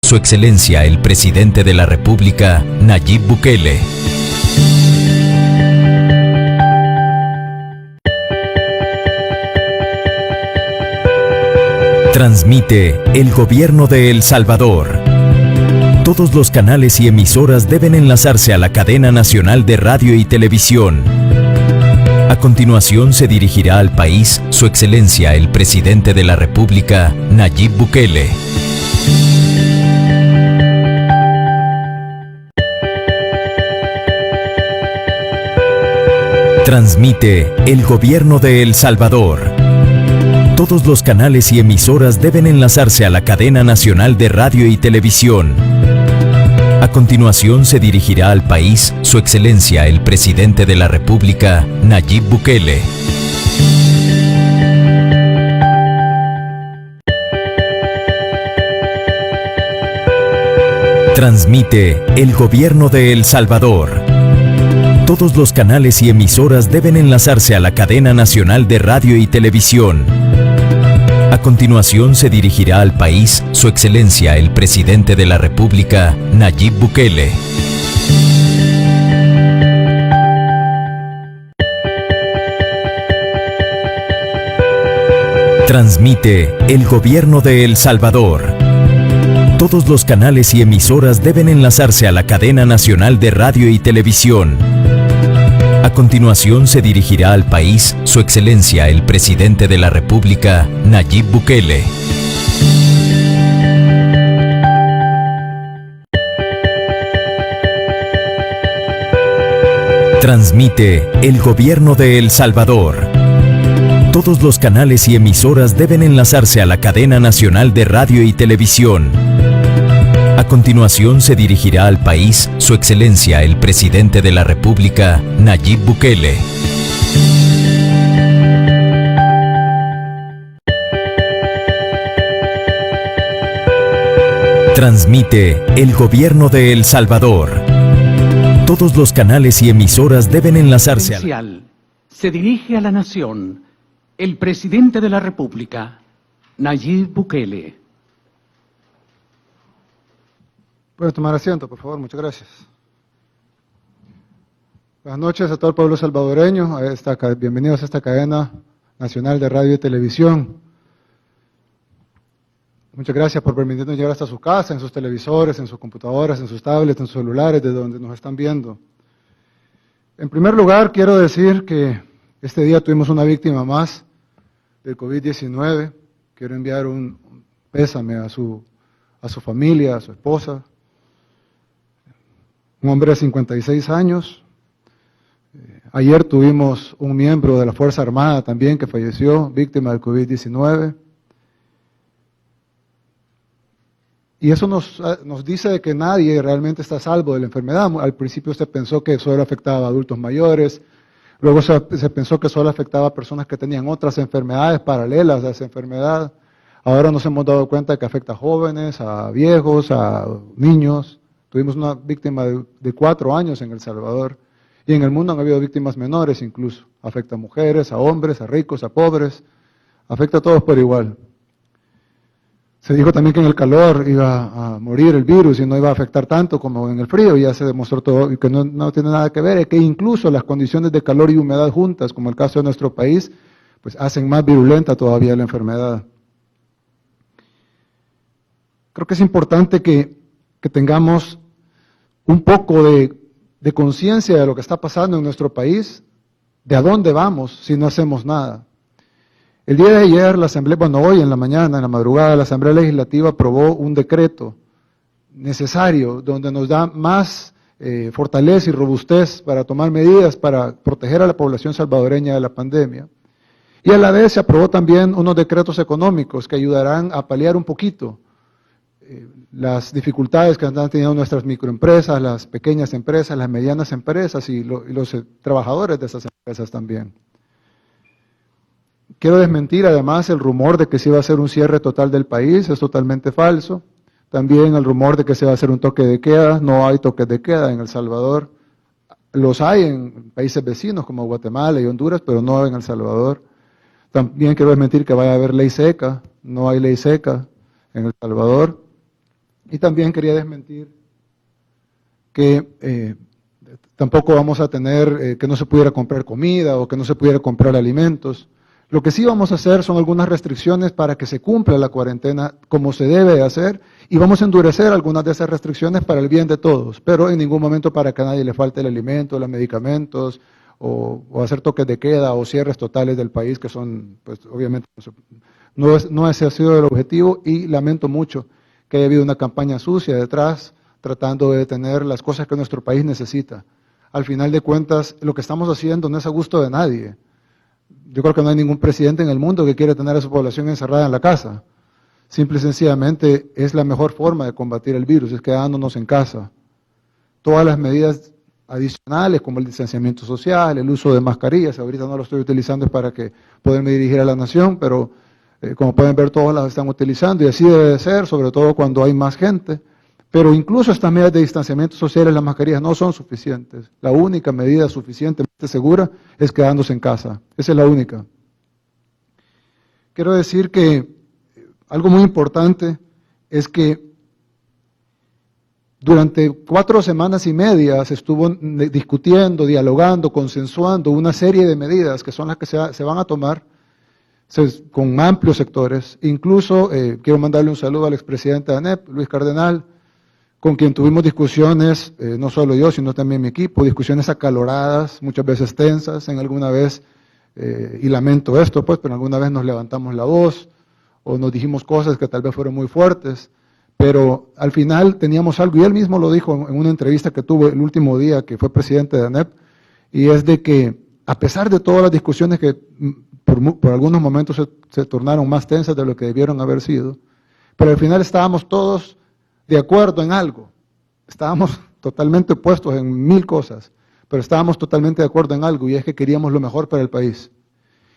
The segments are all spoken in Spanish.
Su Excelencia el Presidente de la República, Nayib Bukele. Transmite el Gobierno de El Salvador. Todos los canales y emisoras deben enlazarse a la cadena nacional de radio y televisión. A continuación se dirigirá al país Su Excelencia el Presidente de la República, Nayib Bukele. Transmite el Gobierno de El Salvador. Todos los canales y emisoras deben enlazarse a la cadena nacional de radio y televisión. A continuación se dirigirá al país Su Excelencia el Presidente de la República, Nayib Bukele. Transmite el Gobierno de El Salvador. Todos los canales y emisoras deben enlazarse a la cadena nacional de radio y televisión. A continuación se dirigirá al país Su Excelencia el Presidente de la República, Nayib Bukele. Transmite el Gobierno de El Salvador. Todos los canales y emisoras deben enlazarse a la cadena nacional de radio y televisión. A continuación se dirigirá al país Su Excelencia el Presidente de la República, Nayib Bukele. Transmite el Gobierno de El Salvador. Todos los canales y emisoras deben enlazarse a la cadena nacional de radio y televisión. A continuación se dirigirá al país Su Excelencia el Presidente de la República, Nayib Bukele. Transmite el Gobierno de El Salvador. Todos los canales y emisoras deben enlazarse a... Se dirige a la nación el Presidente de la República, Nayib Bukele. Pueden tomar asiento, por favor, muchas gracias. Buenas noches a todo el pueblo salvadoreño, bienvenidos a esta cadena nacional de radio y televisión. Muchas gracias por permitirnos llegar hasta su casa, en sus televisores, en sus computadoras, en sus tablets, en sus celulares, desde donde nos están viendo. En primer lugar, quiero decir que este día tuvimos una víctima más del COVID-19. Quiero enviar un pésame a su familia, a su esposa. Un hombre de 56 años. Ayer tuvimos un miembro de la Fuerza Armada también que falleció, víctima del COVID-19. Y eso nos dice de que nadie realmente está a salvo de la enfermedad. Al principio usted pensó que solo afectaba a adultos mayores, luego se pensó que solo afectaba a personas que tenían otras enfermedades paralelas a esa enfermedad. Ahora nos hemos dado cuenta de que afecta a jóvenes, a viejos, a niños. Tuvimos una víctima de 4 años en El Salvador, y en el mundo han habido víctimas menores incluso. Afecta a mujeres, a hombres, a ricos, a pobres, afecta a todos por igual. Se dijo también que en el calor iba a morir el virus y no iba a afectar tanto como en el frío, y ya se demostró todo, y que no tiene nada que ver, es que incluso las condiciones de calor y humedad juntas, como el caso de nuestro país, pues hacen más virulenta todavía la enfermedad. Creo que es importante que tengamos un poco de conciencia de lo que está pasando en nuestro país, de a dónde vamos si no hacemos nada. El día de ayer, hoy en la mañana, en la madrugada, la Asamblea Legislativa aprobó un decreto necesario donde nos da más fortaleza y robustez para tomar medidas para proteger a la población salvadoreña de la pandemia. Y a la vez se aprobó también unos decretos económicos que ayudarán a paliar un poquito las dificultades que han tenido nuestras microempresas, las pequeñas empresas, las medianas empresas y los trabajadores de esas empresas también. Quiero desmentir además el rumor de que se iba a hacer un cierre total del país, es totalmente falso. También el rumor de que se va a hacer un toque de queda, no hay toques de queda en El Salvador. Los hay en países vecinos como Guatemala y Honduras, pero no en El Salvador. También quiero desmentir que vaya a haber ley seca, no hay ley seca en El Salvador. Y también quería desmentir que tampoco vamos a tener que no se pudiera comprar comida o que no se pudiera comprar alimentos. Lo que sí vamos a hacer son algunas restricciones para que se cumpla la cuarentena como se debe hacer, y vamos a endurecer algunas de esas restricciones para el bien de todos, pero en ningún momento para que a nadie le falte el alimento, los medicamentos, o hacer toques de queda o cierres totales del país, que son, pues obviamente, no ese ha sido el objetivo, y lamento mucho que haya habido una campaña sucia detrás, tratando de detener las cosas que nuestro país necesita. Al final de cuentas, lo que estamos haciendo no es a gusto de nadie. Yo creo que no hay ningún presidente en el mundo que quiera tener a su población encerrada en la casa. Simple y sencillamente es la mejor forma de combatir el virus, es quedándonos en casa. Todas las medidas adicionales, como el distanciamiento social, el uso de mascarillas, ahorita no lo estoy utilizando es para que poderme dirigir a la nación, pero como pueden ver todas las están utilizando, y así debe de ser, sobre todo cuando hay más gente. Pero incluso estas medidas de distanciamiento social, las mascarillas no son suficientes. La única medida suficientemente segura es quedándose en casa. Esa es la única. Quiero decir que algo muy importante es que durante 4 semanas y media se estuvo discutiendo, dialogando, consensuando una serie de medidas que son las que se van a tomar con amplios sectores. Incluso quiero mandarle un saludo al expresidente de ANEP, Luis Cardenal, con quien tuvimos discusiones, no solo yo, sino también mi equipo, discusiones acaloradas, muchas veces tensas, en alguna vez, y lamento esto, pues, pero alguna vez nos levantamos la voz, o nos dijimos cosas que tal vez fueron muy fuertes, pero al final teníamos algo, y él mismo lo dijo en una entrevista que tuvo el último día que fue presidente de ANEP, y es de que, a pesar de todas las discusiones que por algunos momentos se tornaron más tensas de lo que debieron haber sido, pero al final estábamos todos de acuerdo en algo. Estábamos totalmente opuestos en 1000 cosas, pero estábamos totalmente de acuerdo en algo, y es que queríamos lo mejor para el país.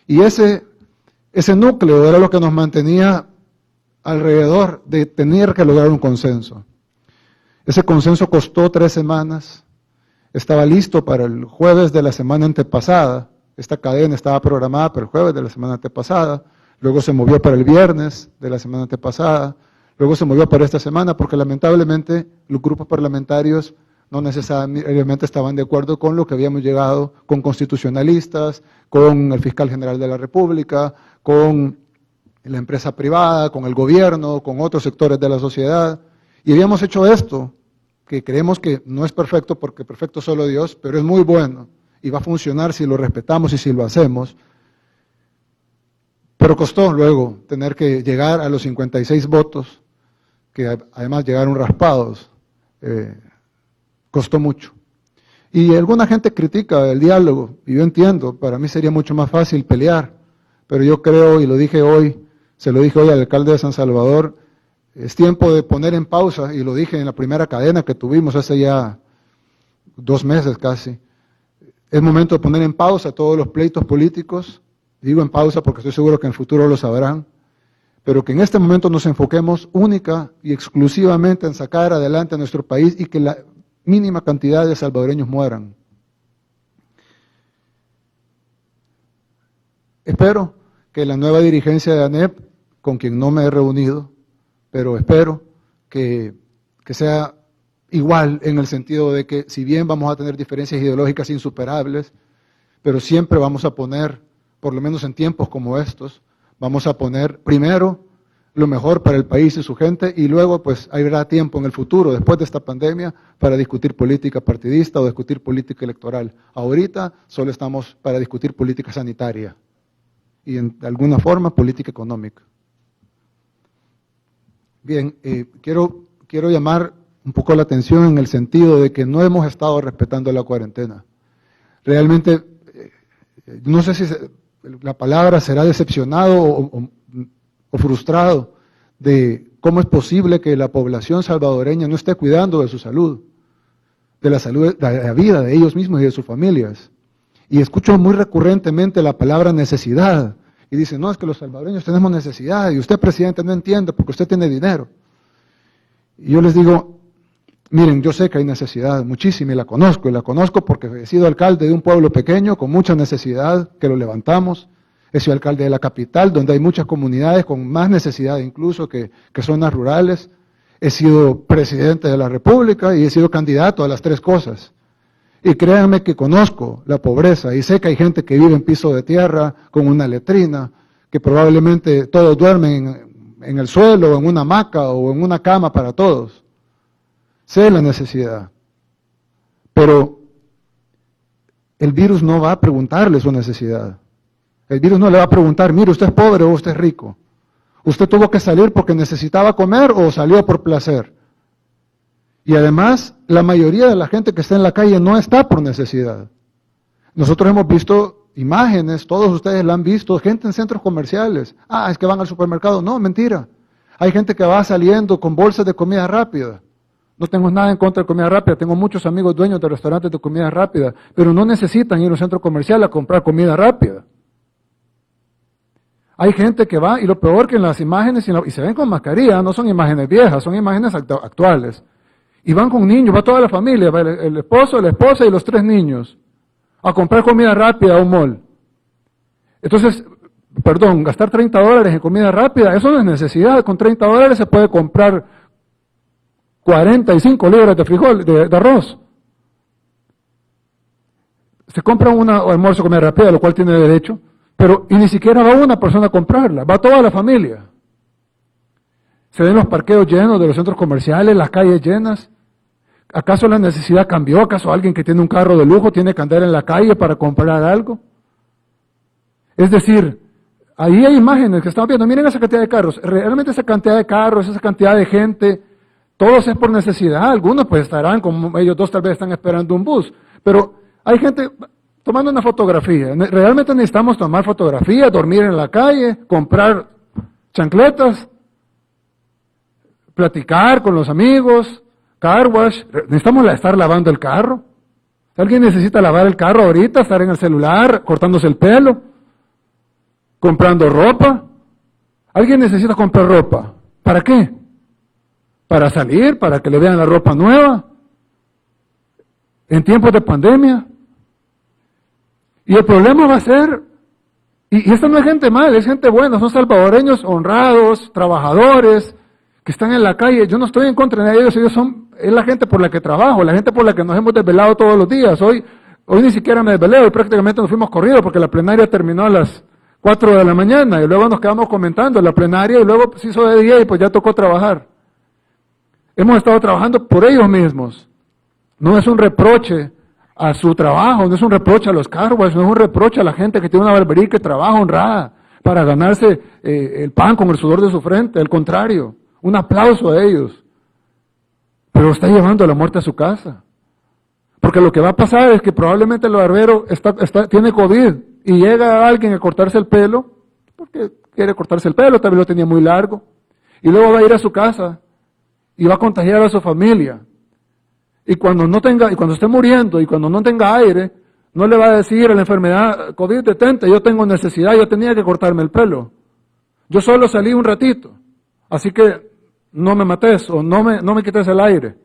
Y ese núcleo era lo que nos mantenía alrededor de tener que lograr un consenso. Ese consenso costó 3 semanas, estaba listo para el jueves de la semana antepasada, esta cadena estaba programada para el jueves de la semana antepasada, luego se movió para el viernes de la semana antepasada, luego se movió para esta semana porque lamentablemente los grupos parlamentarios no necesariamente estaban de acuerdo con lo que habíamos llegado, con constitucionalistas, con el fiscal general de la República, con la empresa privada, con el gobierno, con otros sectores de la sociedad. Y habíamos hecho esto, que creemos que no es perfecto porque perfecto solo Dios, pero es muy bueno y va a funcionar si lo respetamos y si lo hacemos. Pero costó luego tener que llegar a los 56 votos, que además llegaron raspados, costó mucho. Y alguna gente critica el diálogo, y yo entiendo, para mí sería mucho más fácil pelear, pero yo creo, y lo dije hoy, se lo dije hoy al alcalde de San Salvador, es tiempo de poner en pausa, y lo dije en la primera cadena que tuvimos hace ya 2 meses casi, es momento de poner en pausa todos los pleitos políticos, digo en pausa porque estoy seguro que en el futuro lo sabrán, pero que en este momento nos enfoquemos única y exclusivamente en sacar adelante a nuestro país y que la mínima cantidad de salvadoreños mueran. Espero que la nueva dirigencia de ANEP, con quien no me he reunido, pero espero que sea igual en el sentido de que si bien vamos a tener diferencias ideológicas insuperables, pero siempre vamos a poner, por lo menos en tiempos como estos, vamos a poner primero lo mejor para el país y su gente, y luego pues habrá tiempo en el futuro, después de esta pandemia, para discutir política partidista o discutir política electoral. Ahorita solo estamos para discutir política sanitaria y de alguna forma política económica. Bien, quiero llamar un poco la atención en el sentido de que no hemos estado respetando la cuarentena. Realmente, no sé si la palabra será decepcionado o frustrado de cómo es posible que la población salvadoreña no esté cuidando de su salud, de la vida de ellos mismos y de sus familias. Y escucho muy recurrentemente la palabra necesidad, y dicen, no, es que los salvadoreños tenemos necesidad, y usted, presidente, no entiende porque usted tiene dinero. Y yo les digo, miren, yo sé que hay necesidad muchísima, y la conozco porque he sido alcalde de un pueblo pequeño con mucha necesidad, que lo levantamos. He sido alcalde de la capital, donde hay muchas comunidades con más necesidad incluso que zonas rurales. he sido presidente de la República y he sido candidato a las 3 cosas. Y créanme que conozco la pobreza y sé que hay gente que vive en piso de tierra con una letrina, que probablemente todos duermen en el suelo, o en una hamaca o en una cama para todos. Sé la necesidad. Pero el virus no va a preguntarle su necesidad. El virus no le va a preguntar, mire, ¿usted es pobre o usted es rico? ¿Usted tuvo que salir porque necesitaba comer o salió por placer? Y además, la mayoría de la gente que está en la calle no está por necesidad. Nosotros hemos visto imágenes, todos ustedes la han visto, gente en centros comerciales. Ah, es que van al supermercado. No, mentira. Hay gente que va saliendo con bolsas de comida rápida. No tengo nada en contra de comida rápida, tengo muchos amigos dueños de restaurantes de comida rápida, pero no necesitan ir a un centro comercial a comprar comida rápida. Hay gente que va, y lo peor que en las imágenes, y se ven con mascarilla, no son imágenes viejas, son imágenes actuales. Y van con niños, va toda la familia, va el esposo, la esposa y los 3 niños, a comprar comida rápida a un mall. Entonces, gastar $30 en comida rápida, eso no es necesidad, con $30 se puede comprar 45 libras de frijol, de arroz. Se compra un almuerzo de comida rápida, a lo cual tiene derecho, pero y ni siquiera va una persona a comprarla, va toda la familia. Se ven los parqueos llenos de los centros comerciales, las calles llenas. ¿Acaso la necesidad cambió? ¿Acaso alguien que tiene un carro de lujo tiene que andar en la calle para comprar algo? Es decir, ahí hay imágenes que estamos viendo, miren esa cantidad de carros, realmente esa cantidad de carros, esa cantidad de gente, todos es por necesidad, algunos pues estarán, como ellos 2 tal vez están esperando un bus, pero hay gente tomando una fotografía, realmente necesitamos tomar fotografía, dormir en la calle, comprar chancletas, platicar con los amigos, car wash, necesitamos estar lavando el carro. ¿Alguien necesita lavar el carro ahorita, estar en el celular, cortándose el pelo, comprando ropa? ¿Alguien necesita comprar ropa? ¿Para qué? ¿Para salir? ¿Para que le vean la ropa nueva? ¿En tiempos de pandemia? Y el problema va a ser, y esta no es gente mala, es gente buena, son salvadoreños honrados, trabajadores, que están en la calle. Yo no estoy en contra de ellos, es la gente por la que trabajo, la gente por la que nos hemos desvelado todos los días. Hoy ni siquiera me desvelé, hoy prácticamente nos fuimos corridos porque la plenaria terminó a las 4 de la mañana y luego nos quedamos comentando la plenaria y luego se hizo de día y pues ya tocó trabajar. Hemos estado trabajando por ellos mismos. No es un reproche a su trabajo, no es un reproche a los cargos, no es un reproche a la gente que tiene una barbería que trabaja honrada para ganarse el pan con el sudor de su frente, al contrario. Un aplauso a ellos. Pero está llevando a la muerte a su casa. Porque lo que va a pasar es que probablemente el barbero tiene COVID y llega alguien a cortarse el pelo, porque quiere cortarse el pelo, tal vez lo tenía muy largo, y luego va a ir a su casa y va a contagiar a su familia. Y cuando esté muriendo y cuando no tenga aire, no le va a decir a la enfermedad COVID, detente, yo tengo necesidad, yo tenía que cortarme el pelo. Yo solo salí un ratito, así que no me mates o no me quites el aire.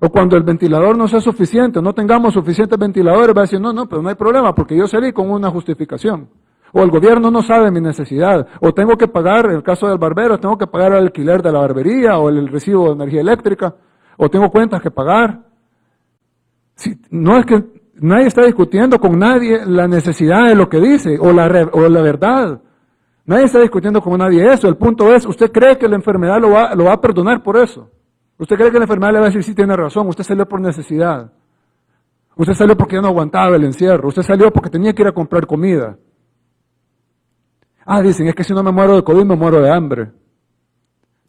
O cuando el ventilador no sea suficiente, no tengamos suficientes ventiladores, va a decir, no, pero no hay problema porque yo salí con una justificación. O el gobierno no sabe mi necesidad, o tengo que pagar, en el caso del barbero, tengo que pagar el alquiler de la barbería o el recibo de energía eléctrica, o tengo cuentas que pagar. No es que nadie está discutiendo con nadie la necesidad de lo que dice, o la verdad. Nadie está discutiendo con nadie eso. El punto es, ¿usted cree que la enfermedad lo va a perdonar por eso? ¿Usted cree que la enfermedad le va a decir, sí, tiene razón, usted salió por necesidad? Usted salió porque ya no aguantaba el encierro. Usted salió porque tenía que ir a comprar comida. Dicen, es que si no me muero de COVID, me muero de hambre.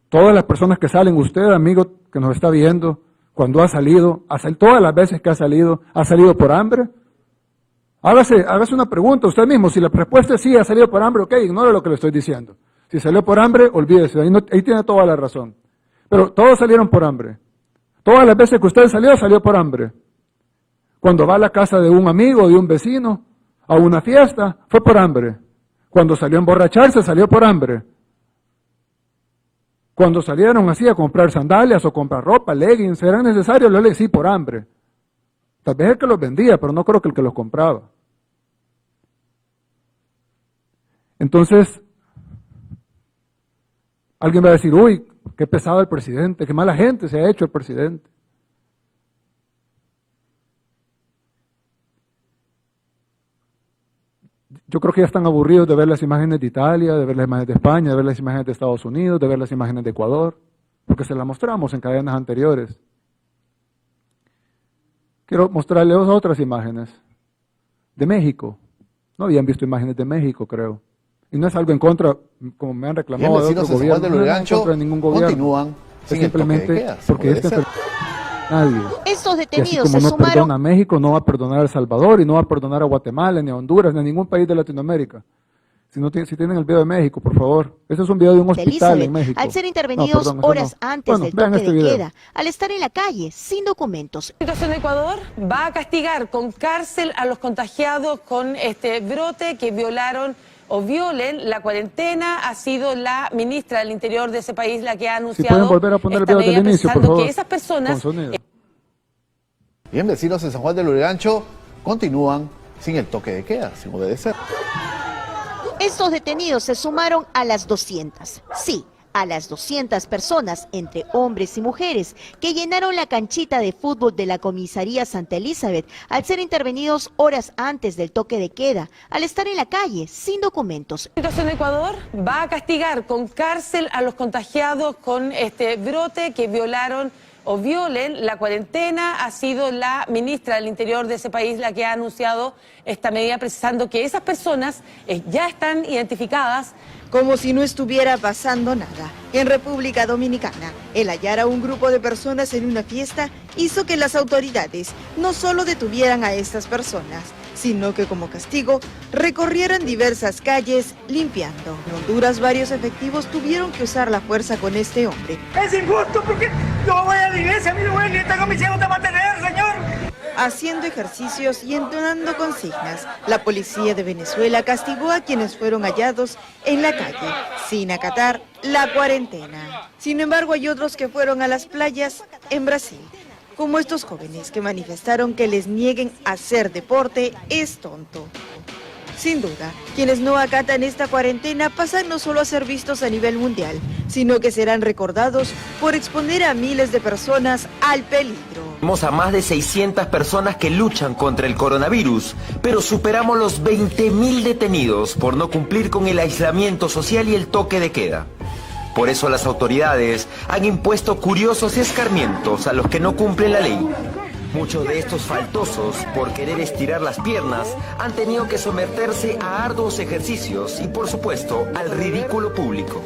Todas las personas que salen, usted, amigo que nos está viendo, cuando ha salido, todas las veces que ha salido por hambre. Hágase una pregunta usted mismo, si la respuesta es sí, ha salido por hambre, ok, ignore lo que le estoy diciendo. Si salió por hambre, olvídese, ahí tiene toda la razón. Pero todos salieron por hambre. Todas las veces que usted salió por hambre. Cuando va a la casa de un amigo, de un vecino, a una fiesta, fue por hambre. Cuando salió a emborracharse, salió por hambre. Cuando salieron así a comprar sandalias o comprar ropa, leggings, ¿eran necesarios? Sí, por hambre. Tal vez el que los vendía, pero no creo que el que los compraba. Entonces, alguien va a decir, Qué pesado el presidente, qué mala gente se ha hecho el presidente. Yo creo que ya están aburridos de ver las imágenes de Italia, de ver las imágenes de España, de ver las imágenes de Estados Unidos, de ver las imágenes de Ecuador, porque se las mostramos en cadenas anteriores. Quiero mostrarles otras imágenes de México. No habían visto imágenes de México, creo. Y no es algo en contra, como me han reclamado de otro gobierno, no es en contra de ningún gobierno. Continúan es simplemente porque nadie. Estos Y detenidos así como se no sumaron. perdona a México, no va a perdonar a El Salvador y no va a perdonar a Guatemala, ni a Honduras, ni a ningún país de Latinoamérica. Si tienen el video de México, por favor. Este es un video de un hospital en México. Al ser intervenidos No, perdón, eso horas no. antes Bueno, del vean toque este de video. queda, al estar en la calle sin documentos. La situación de Ecuador va a castigar con cárcel a los contagiados con este brote que violaron o violen la cuarentena. Ha sido la ministra del Interior de ese país la que ha anunciado pueden volver a poner el esta video del medida, inicio, por precisando favor, que esas personas con sonido. Bien, vecinos de San Juan del Lurigancho continúan sin el toque de queda, sin obedecer. Estos detenidos se sumaron a las 200. Sí, a las 200 personas, entre hombres y mujeres, que llenaron la canchita de fútbol de la comisaría Santa Elizabeth al ser intervenidos horas antes del toque de queda, al estar en la calle sin documentos. La situación de Ecuador va a castigar con cárcel a los contagiados con este brote que violaron o violen la cuarentena. Ha sido la ministra del Interior de ese país la que ha anunciado esta medida, precisando que esas personas ya están identificadas. Como si no estuviera pasando nada. En República Dominicana, el hallar a un grupo de personas en una fiesta hizo que las autoridades no solo detuvieran a estas personas, sino que como castigo recorrieran diversas calles limpiando. En Honduras, varios efectivos tuvieron que usar la fuerza con este hombre. Es injusto porque yo voy a la iglesia, mi güey, y tengo a mis hijos de mantener, señor. Haciendo ejercicios y entonando consignas, la policía de Venezuela castigó a quienes fueron hallados en la calle, sin acatar la cuarentena. Sin embargo, hay otros que fueron a las playas en Brasil, como estos jóvenes que manifestaron que les nieguen hacer deporte es tonto. Sin duda, quienes no acatan esta cuarentena pasan no solo a ser vistos a nivel mundial, sino que serán recordados por exponer a miles de personas al peligro. Tenemos a más de 600 personas que luchan contra el coronavirus, pero superamos los 20.000 detenidos por no cumplir con el aislamiento social y el toque de queda. Por eso las autoridades han impuesto curiosos escarmientos a los que no cumplen la ley. Muchos de estos faltosos, por querer estirar las piernas, han tenido que someterse a arduos ejercicios y, por supuesto, al ridículo público.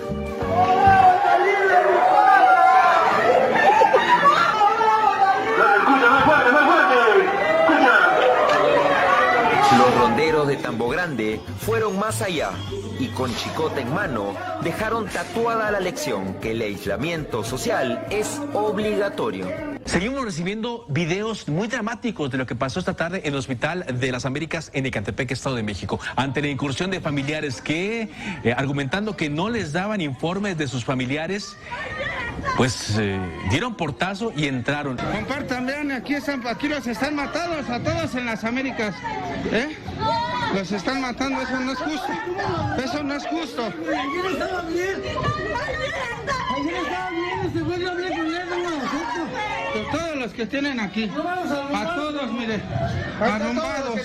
Los ronderos de Tambo Grande fueron más allá y con chicote en mano dejaron tatuada la lección que el aislamiento social es obligatorio. Seguimos recibiendo videos muy dramáticos de lo que pasó esta tarde en el Hospital de las Américas en Ecatepec, Estado de México, ante la incursión de familiares que, argumentando que no les daban informes de sus familiares, pues dieron portazo y entraron. Compartan, vean, aquí los están matando a todos en las Américas. Los están matando, eso no es justo. Eso no es justo. Ayer estaba bien. Ayer estaba bien, este güey no había cuidado a nosotros. Todos los que tienen aquí, a todos, mire, arrumbados.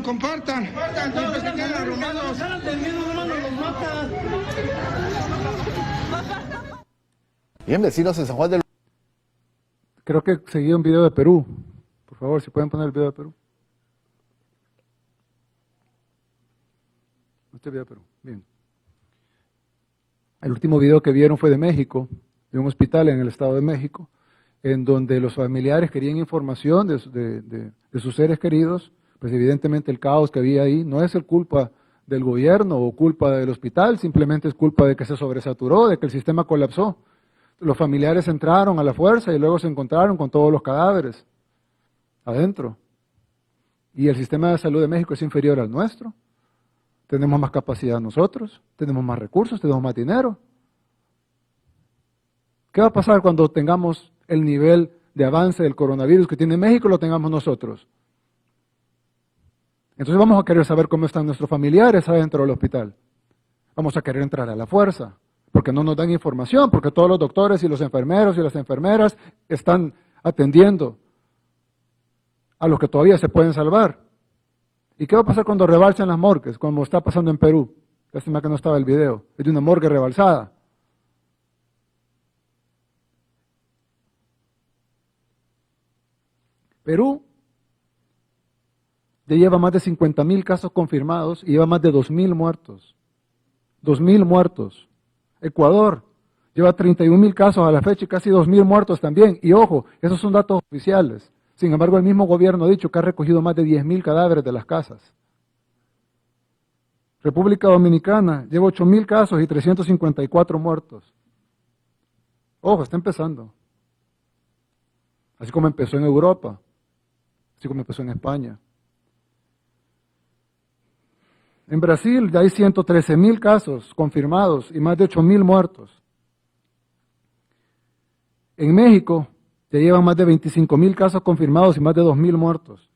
Compartan. Todos los que tienen arrumbados. Bien, vecinos de San Juan del Creo que seguía un video de Perú. Por favor, si pueden poner el video de Perú. Este video de Perú, bien. El último video que vieron fue de México, de un hospital en el Estado de México, en donde los familiares querían información de sus seres queridos. Pues evidentemente el caos que había ahí no es culpa del gobierno o culpa del hospital, simplemente es culpa de que se sobresaturó, de que el sistema colapsó. Los familiares entraron a la fuerza y luego se encontraron con todos los cadáveres adentro. Y el sistema de salud de México es inferior al nuestro. Tenemos más capacidad nosotros, tenemos más recursos, tenemos más dinero. ¿Qué va a pasar cuando tengamos el nivel de avance del coronavirus que tiene México, lo tengamos nosotros? Entonces vamos a querer saber cómo están nuestros familiares adentro del hospital. Vamos a querer entrar a la fuerza. porque no nos dan información, porque todos los doctores y los enfermeros y las enfermeras están atendiendo a los que todavía se pueden salvar. ¿Y qué va a pasar cuando rebalsen las morgues, como está pasando en Perú? Lástima que no estaba el video, es de una morgue rebalsada. Perú ya lleva más de 50,000 casos confirmados y lleva más de 2,000 muertos. 2,000 muertos. Ecuador lleva 31,000 casos a la fecha y casi 2,000 muertos también. Y ojo, esos son datos oficiales. Sin embargo, el mismo gobierno ha dicho que ha recogido más de 10,000 cadáveres de las casas. República Dominicana lleva 8,000 casos y 354 muertos. Ojo, está empezando. Así como empezó en Europa, así como empezó en España. En Brasil ya hay 113,000 casos confirmados y más de 8,000 muertos. En México ya llevan más de 25,000 casos confirmados y más de 2,000 muertos.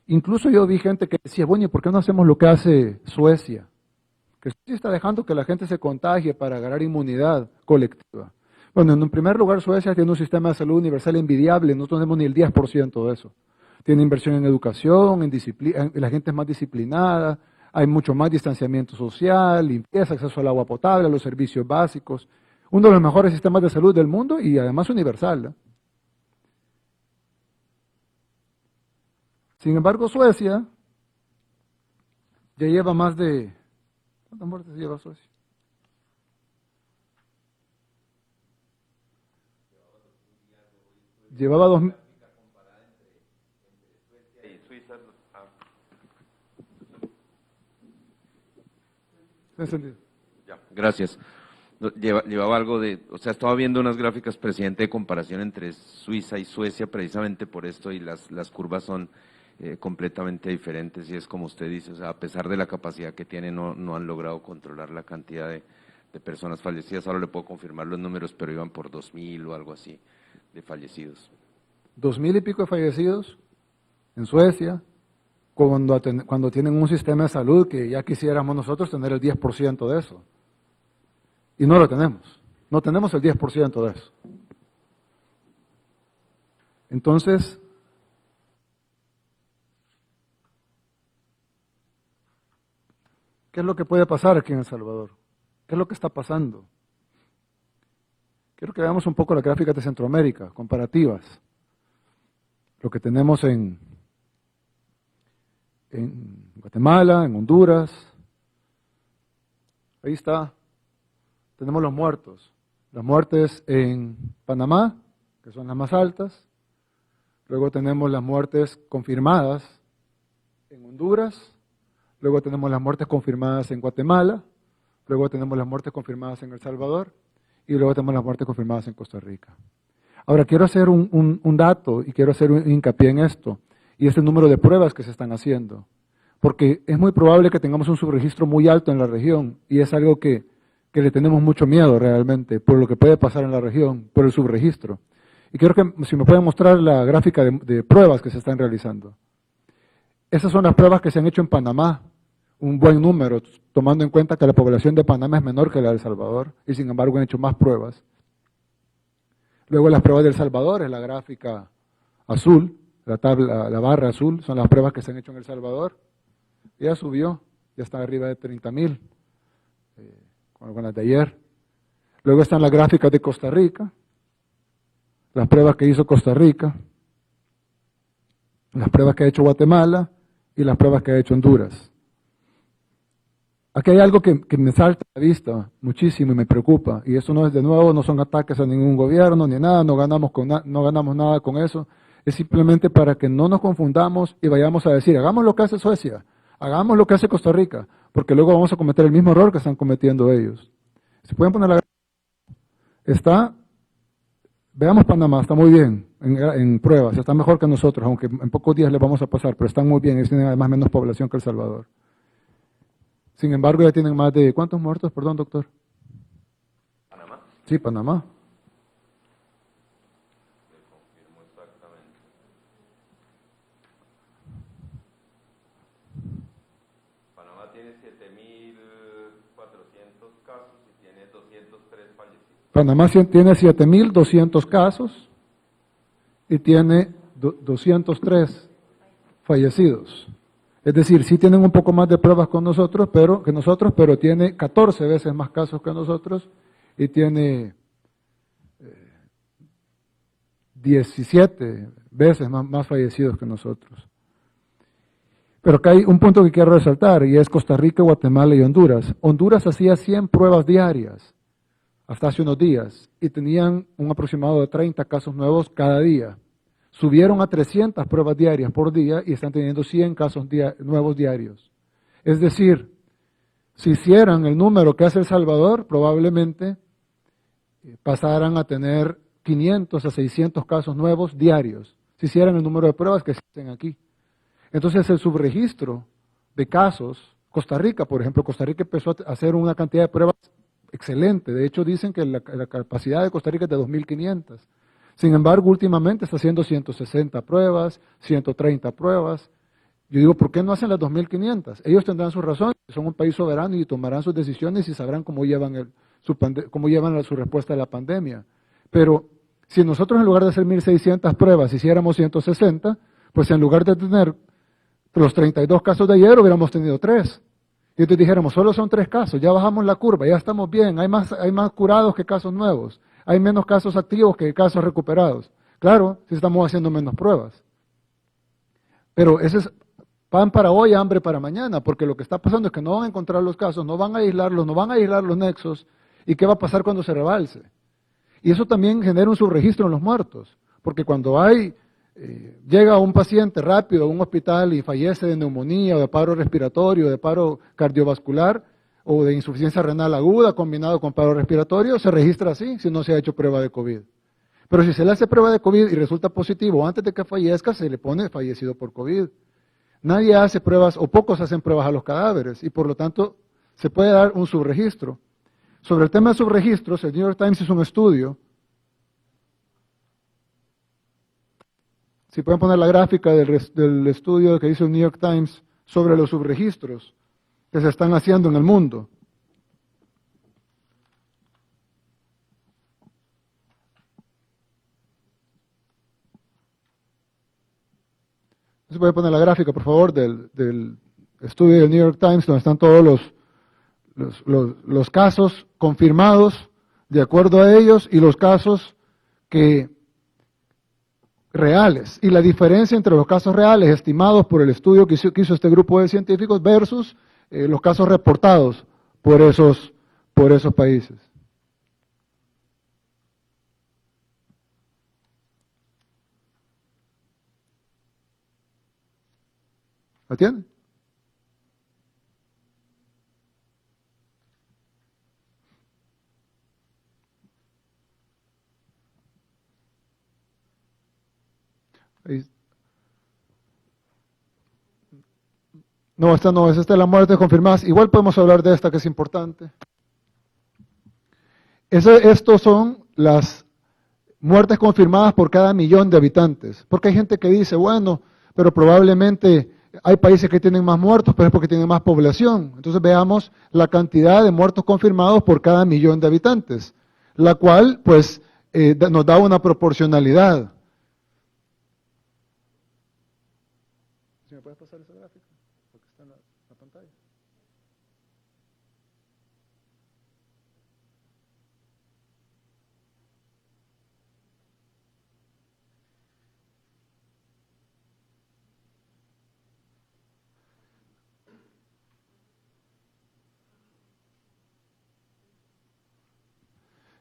Incluso yo vi gente que decía, bueno, ¿y por qué no hacemos lo que hace Suecia? Que Suecia está dejando que la gente se contagie para ganar inmunidad colectiva. Bueno, en primer lugar, Suecia tiene un sistema de salud universal envidiable, no tenemos ni el 10% de eso. Tiene inversión en educación, en disciplina, la gente es más disciplinada, hay mucho más distanciamiento social, limpieza, acceso al agua potable, a los servicios básicos. Uno de los mejores sistemas de salud del mundo y además universal, ¿eh? Sin embargo, Suecia ya lleva más de... ¿Cuántas muertes lleva Suecia? Llevaba 2,000... Ya, gracias. Llevaba algo de, o sea, estaba viendo unas gráficas, presidente, de comparación entre Suiza y Suecia, precisamente por esto, y las curvas son completamente diferentes, y es como usted dice, o sea, a pesar de la capacidad que tienen, no han logrado controlar la cantidad de personas fallecidas. Ahora le puedo confirmar los números, pero iban por 2,000 o algo así de fallecidos. 2,000 y pico de fallecidos en Suecia, cuando tienen un sistema de salud que ya quisiéramos nosotros tener el 10% de eso. Y no lo tenemos. No tenemos el 10% de eso. Entonces, ¿qué es lo que puede pasar aquí en El Salvador? ¿Qué es lo que está pasando? Quiero que veamos un poco las gráficas de Centroamérica, comparativas. Lo que tenemos en Guatemala, en Honduras. Ahí está. Tenemos los muertos. Las muertes en Panamá, que son las más altas. Luego tenemos las muertes confirmadas en Honduras. Luego tenemos las muertes confirmadas en Guatemala. Luego tenemos las muertes confirmadas en El Salvador. Y luego tenemos las muertes confirmadas en Costa Rica. Ahora, quiero hacer un dato y quiero hacer un hincapié en esto. Y es el número de pruebas que se están haciendo. Porque es muy probable que tengamos un subregistro muy alto en la región. Y es algo que le tenemos mucho miedo realmente, por lo que puede pasar en la región, por el subregistro. Y quiero que, si me pueden mostrar la gráfica de pruebas que se están realizando. Esas son las pruebas que se han hecho en Panamá, un buen número, tomando en cuenta que la población de Panamá es menor que la de El Salvador, y sin embargo han hecho más pruebas. Luego las pruebas de El Salvador, es la gráfica azul, la barra azul, son las pruebas que se han hecho en El Salvador. Ya subió, ya está arriba de 30,000. Con las de ayer. Luego están las gráficas de Costa Rica, las pruebas que hizo Costa Rica, las pruebas que ha hecho Guatemala y las pruebas que ha hecho Honduras. Aquí hay algo que me salta a la vista muchísimo y me preocupa, y eso no es, de nuevo, no son ataques a ningún gobierno ni nada, no ganamos nada con eso, es simplemente para que no nos confundamos y vayamos a decir, hagamos lo que hace Suecia, hagamos lo que hace Costa Rica, porque luego vamos a cometer el mismo error que están cometiendo ellos. Si pueden poner veamos Panamá, está muy bien en pruebas, está mejor que nosotros, aunque en pocos días les vamos a pasar, pero están muy bien, ellos tienen además menos población que El Salvador. Sin embargo, ya tienen más de, ¿cuántos muertos? Perdón, doctor. ¿Panamá? Sí, Panamá. Panamá tiene 7,400 casos y Panamá tiene 7.200 casos y tiene 203 fallecidos. Es decir, sí tienen un poco más de pruebas que nosotros, pero tiene 14 veces más casos que nosotros y tiene 17 veces más fallecidos que nosotros. Pero acá hay un punto que quiero resaltar, y es Costa Rica, Guatemala y Honduras. Honduras hacía 100 pruebas diarias hasta hace unos días y tenían un aproximado de 30 casos nuevos cada día. Subieron a 300 pruebas diarias por día y están teniendo 100 casos nuevos diarios. Es decir, si hicieran el número que hace El Salvador, probablemente pasaran a tener 500 a 600 casos nuevos diarios, si hicieran el número de pruebas que existen aquí. Entonces el subregistro de casos, Costa Rica, por ejemplo, Costa Rica empezó a hacer una cantidad de pruebas excelente. De hecho, dicen que la capacidad de Costa Rica es de 2.500. Sin embargo, últimamente está haciendo 160 pruebas, 130 pruebas. Yo digo, ¿por qué no hacen las 2.500? Ellos tendrán sus razones, son un país soberano y tomarán sus decisiones y sabrán cómo llevan su respuesta a la pandemia. Pero si nosotros en lugar de hacer 1.600 pruebas hiciéramos 160, pues en lugar de tener los 32 casos de ayer hubiéramos tenido 3. Y entonces dijéramos, solo son 3 casos, ya bajamos la curva, ya estamos bien, hay más curados que casos nuevos, hay menos casos activos que casos recuperados. Claro, si estamos haciendo menos pruebas. Pero ese es pan para hoy, hambre para mañana, porque lo que está pasando es que no van a encontrar los casos, no van a aislarlos, no van a aislar los nexos, ¿y qué va a pasar cuando se rebalse? Y eso también genera un subregistro en los muertos, porque cuando llega un paciente rápido a un hospital y fallece de neumonía o de paro respiratorio, de paro cardiovascular o de insuficiencia renal aguda combinado con paro respiratorio, se registra así si no se ha hecho prueba de COVID. Pero si se le hace prueba de COVID y resulta positivo antes de que fallezca, se le pone fallecido por COVID. Nadie hace pruebas o pocos hacen pruebas a los cadáveres y por lo tanto se puede dar un subregistro. Sobre el tema de subregistros, el New York Times hizo un estudio. Si pueden poner la gráfica del estudio que hizo el New York Times sobre los subregistros que se están haciendo en el mundo. ¿Se puede poner la gráfica, por favor, del estudio del New York Times, donde están todos los casos confirmados de acuerdo a ellos y los casos reales? Y la diferencia entre los casos reales estimados por el estudio que hizo este grupo de científicos versus los casos reportados por esos países. ¿La tienen? Ahí. No, esta no, es esta de la muerte confirmada. Igual podemos hablar de esta que es importante. Estos son las muertes confirmadas por cada 1.000.000 de habitantes. Porque hay gente que dice, bueno, pero probablemente hay países que tienen más muertos, pero es porque tienen más población. Entonces veamos la cantidad de muertos confirmados por cada 1.000.000 de habitantes, la cual pues nos da una proporcionalidad. ¿Sí me puedes pasar esa gráfica? Porque está en la pantalla.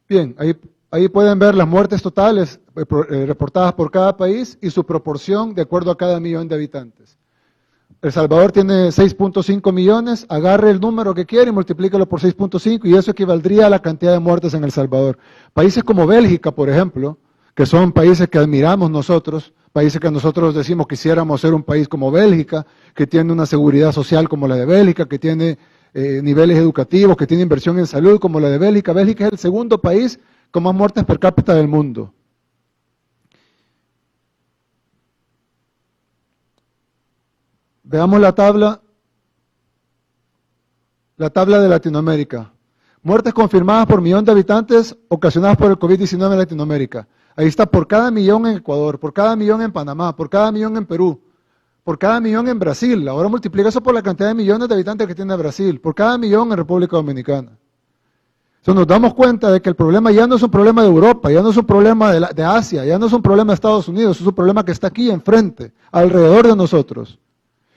Bien, ahí pueden ver las muertes totales reportadas por cada país y su proporción de acuerdo a cada 1.000.000 de habitantes. El Salvador tiene 6.5 millones, agarre el número que quiere y multiplícalo por 6.5 y eso equivaldría a la cantidad de muertes en El Salvador. Países como Bélgica, por ejemplo, que son países que admiramos nosotros, países que nosotros decimos quisiéramos ser un país como Bélgica, que tiene una seguridad social como la de Bélgica, que tiene niveles educativos, que tiene inversión en salud como la de Bélgica. Bélgica es el segundo país con más muertes per cápita del mundo. Veamos la tabla de Latinoamérica. Muertes confirmadas por millón de habitantes ocasionadas por el COVID-19 en Latinoamérica. Ahí está, por cada millón en Ecuador, por cada millón en Panamá, por cada millón en Perú, por cada millón en Brasil. Ahora multiplica eso por la cantidad de millones de habitantes que tiene Brasil, por cada millón en República Dominicana. Entonces nos damos cuenta de que el problema ya no es un problema de Europa, ya no es un problema de Asia, ya no es un problema de Estados Unidos, es un problema que está aquí enfrente, alrededor de nosotros.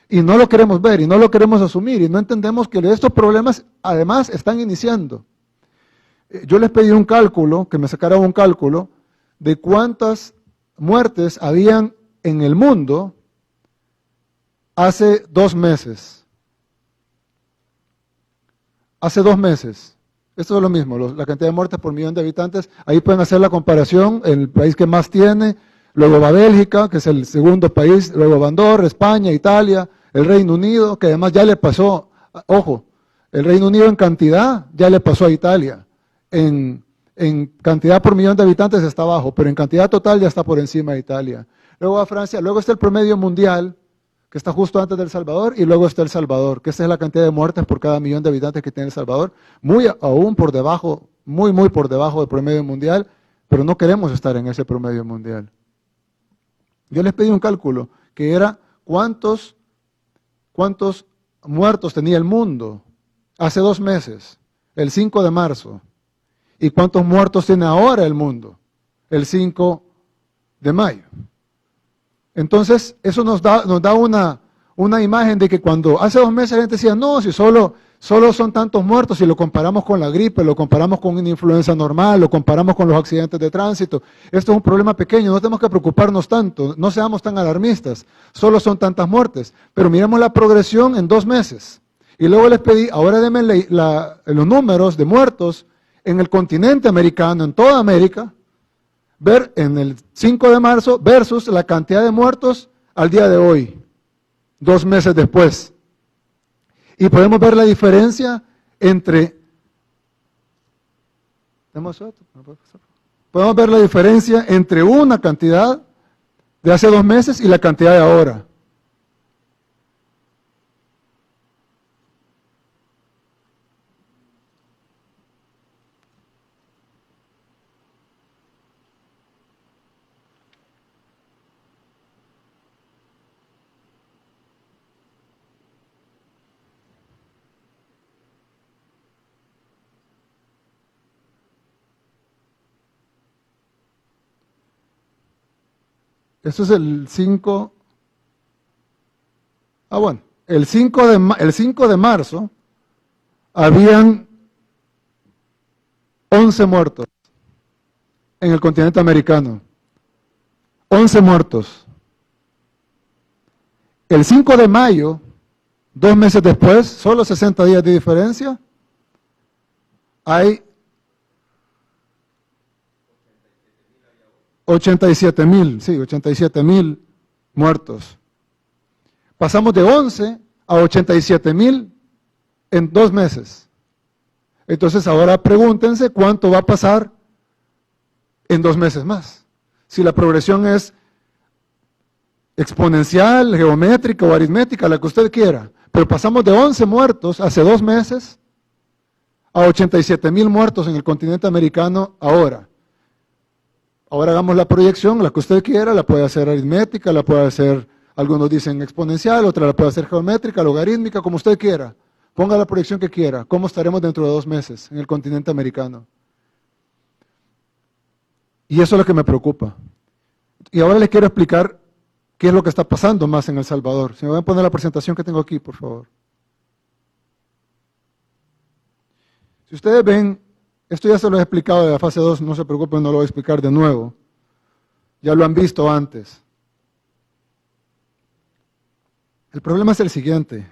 Y no lo queremos ver, y no lo queremos asumir, y no entendemos que estos problemas además están iniciando. Yo les pedí un cálculo, que me sacara un cálculo, de cuántas muertes habían en el mundo hace 2 meses. Hace 2 meses. Esto es lo mismo, la cantidad de muertes por millón de habitantes. Ahí pueden hacer la comparación, el país que más tiene, luego va Bélgica, que es el segundo país, luego va Andorra, España, Italia, el Reino Unido, que además ya le pasó, ojo, el Reino Unido en cantidad ya le pasó a Italia. En cantidad por millón de habitantes está abajo, pero en cantidad total ya está por encima de Italia. Luego va Francia, luego está el promedio mundial, que está justo antes del Salvador, y luego está El Salvador, que esa es la cantidad de muertes por cada millón de habitantes que tiene El Salvador, muy aún por debajo, muy por debajo del promedio mundial, pero no queremos estar en ese promedio mundial. Yo les pedí un cálculo, que era cuántos muertos tenía el mundo hace 2 meses, el 5 de marzo, y cuántos muertos tiene ahora el mundo, el 5 de mayo. Entonces, eso nos da una imagen de que cuando hace 2 meses la gente decía, no, si solo son tantos muertos, si lo comparamos con la gripe, lo comparamos con una influenza normal, lo comparamos con los accidentes de tránsito, esto es un problema pequeño, no tenemos que preocuparnos tanto, no seamos tan alarmistas, solo son tantas muertes, pero miremos la progresión en 2 meses. Y luego les pedí, ahora denme los números de muertos en el continente americano, en toda América, ver en el 5 de marzo versus la cantidad de muertos al día de hoy, 2 meses después. Y podemos ver la diferencia entre... Podemos ver la diferencia entre una cantidad de hace 2 meses y la cantidad de ahora. Esto es el 5. Bueno, el 5 de marzo habían 11 muertos en el continente americano. 11 muertos. El 5 de mayo, 2 meses después, solo 60 días de diferencia, hay 87,000 muertos. Pasamos de 11 a 87,000 en 2 meses. Entonces ahora pregúntense cuánto va a pasar en 2 meses más. Si la progresión es exponencial, geométrica o aritmética, la que usted quiera, pero pasamos de 11 muertos hace 2 meses a 87,000 muertos en el continente americano ahora. Ahora hagamos la proyección, la que usted quiera, la puede hacer aritmética, la puede hacer, algunos dicen exponencial, otra la puede hacer geométrica, logarítmica, como usted quiera. Ponga la proyección que quiera. ¿Cómo estaremos dentro de 2 meses en el continente americano? Y eso es lo que me preocupa. Y ahora les quiero explicar qué es lo que está pasando más en El Salvador. Si me van a poner la presentación que tengo aquí, por favor. Si ustedes ven, esto ya se lo he explicado de la fase 2, no se preocupen, no lo voy a explicar de nuevo. Ya lo han visto antes. El problema es el siguiente.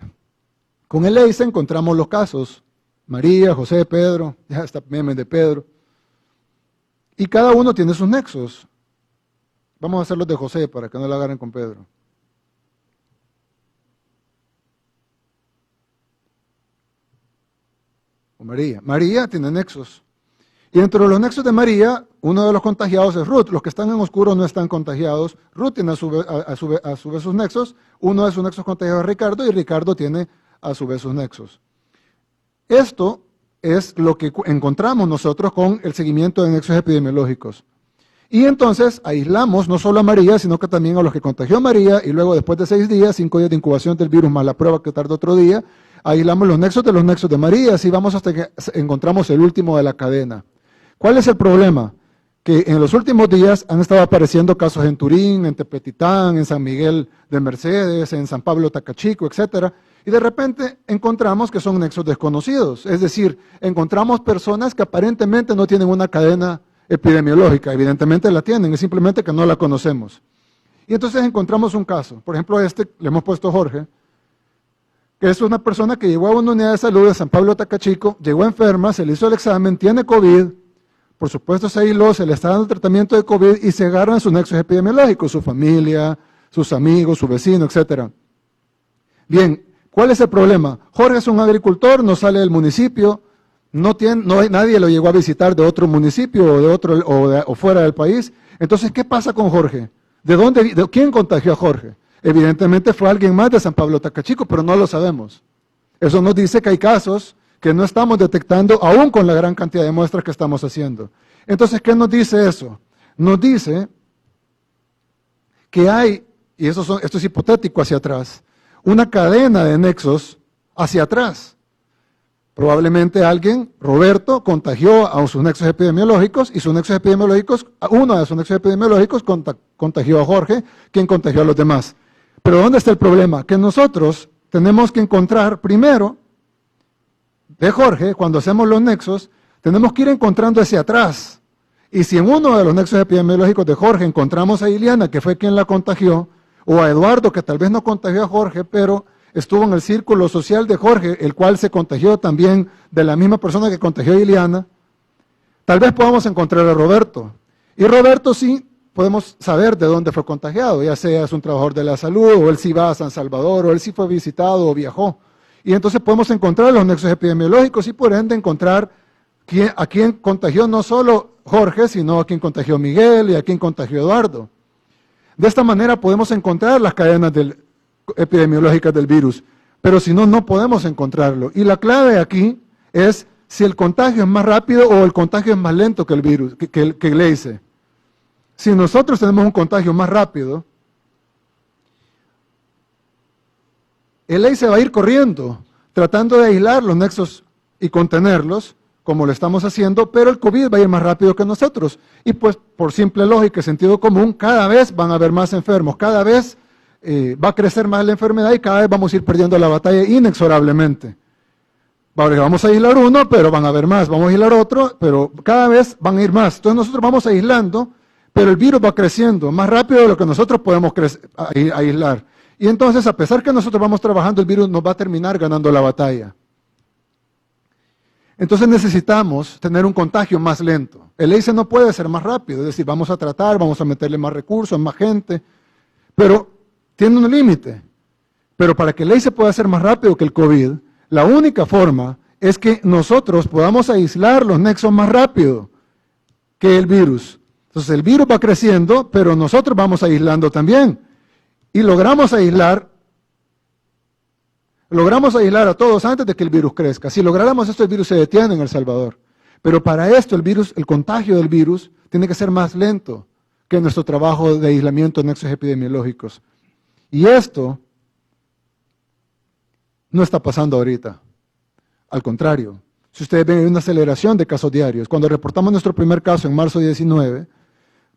Con el EISA encontramos los casos. María, José, Pedro, ya está meme de Pedro. Y cada uno tiene sus nexos. Vamos a hacer los de José para que no la agarren con Pedro. O María. María tiene nexos. Y dentro de los nexos de María, uno de los contagiados es Ruth. Los que están en oscuro no están contagiados. Ruth tiene a su vez sus nexos. Uno de sus nexos contagiados es Ricardo y Ricardo tiene a su vez sus nexos. Esto es lo que encontramos nosotros con el seguimiento de nexos epidemiológicos. Y entonces aislamos no solo a María, sino que también a los que contagió María, y luego después de 6 días, 5 días de incubación del virus más la prueba que tarda otro día, aislamos los nexos de María, así vamos hasta que encontramos el último de la cadena. ¿Cuál es el problema? Que en los últimos días han estado apareciendo casos en Turín, en Tepetitán, en San Miguel de Mercedes, en San Pablo Tacachico, etcétera, y de repente encontramos que son nexos desconocidos, es decir, encontramos personas que aparentemente no tienen una cadena epidemiológica, evidentemente la tienen, es simplemente que no la conocemos. Y entonces encontramos un caso, por ejemplo le hemos puesto Jorge, que es una persona que llegó a una unidad de salud de San Pablo Tacachico, llegó enferma, se le hizo el examen, tiene COVID, por supuesto se aisló, se le está dando tratamiento de COVID y se agarran sus nexos epidemiológicos, su familia, sus amigos, su vecino, etc. Bien, ¿cuál es el problema? Jorge es un agricultor, no sale del municipio, nadie lo llegó a visitar de otro municipio o fuera del país. Entonces, ¿qué pasa con Jorge? ¿Quién contagió a Jorge? Evidentemente fue alguien más de San Pablo Tacachico, pero no lo sabemos. Eso nos dice que hay casos que no estamos detectando aún con la gran cantidad de muestras que estamos haciendo. Entonces, ¿qué nos dice eso? Nos dice que hay, y esto es hipotético hacia atrás, una cadena de nexos hacia atrás. Probablemente alguien, Roberto, contagió a sus nexos epidemiológicos y uno de sus nexos epidemiológicos contagió a Jorge, quien contagió a los demás. Pero ¿dónde está el problema? Que nosotros tenemos que encontrar primero de Jorge, cuando hacemos los nexos, tenemos que ir encontrando hacia atrás. Y si en uno de los nexos epidemiológicos de Jorge encontramos a Iliana, que fue quien la contagió, o a Eduardo, que tal vez no contagió a Jorge, pero estuvo en el círculo social de Jorge, el cual se contagió también de la misma persona que contagió a Iliana, tal vez podamos encontrar a Roberto. Y Roberto sí podemos saber de dónde fue contagiado, ya sea es un trabajador de la salud, o él sí va a San Salvador, o él sí fue visitado o viajó. Y entonces podemos encontrar los nexos epidemiológicos y por ende encontrar a quién contagió no solo Jorge, sino a quién contagió Miguel y a quién contagió Eduardo. De esta manera podemos encontrar las cadenas epidemiológicas del virus, pero si no, no podemos encontrarlo. Y la clave aquí es si el contagio es más rápido o el contagio es más lento que el virus, que el EICE. Si nosotros tenemos un contagio más rápido, el EICE va a ir corriendo, tratando de aislar los nexos y contenerlos, como lo estamos haciendo, pero el COVID va a ir más rápido que nosotros. Y pues, por simple lógica y sentido común, cada vez van a haber más enfermos, cada vez va a crecer más la enfermedad y cada vez vamos a ir perdiendo la batalla inexorablemente. Vamos a aislar uno, pero van a haber más, vamos a aislar otro, pero cada vez van a ir más. Entonces nosotros vamos aislando, pero el virus va creciendo más rápido de lo que nosotros podemos aislar. Y entonces, a pesar que nosotros vamos trabajando, el virus nos va a terminar ganando la batalla. Entonces necesitamos tener un contagio más lento. El EICE no puede ser más rápido, es decir, vamos a tratar, vamos a meterle más recursos, más gente, pero tiene un límite. Pero para que el EICE pueda ser más rápido que el COVID, la única forma es que nosotros podamos aislar los nexos más rápido que el virus. Entonces el virus va creciendo, pero nosotros vamos aislando también. Y logramos aislar a todos antes de que el virus crezca. Si lográramos esto, el virus se detiene en El Salvador. Pero para esto el contagio del virus tiene que ser más lento que nuestro trabajo de aislamiento de nexos epidemiológicos. Y esto no está pasando ahorita. Al contrario, si ustedes ven, hay una aceleración de casos diarios. Cuando reportamos nuestro primer caso en marzo 19,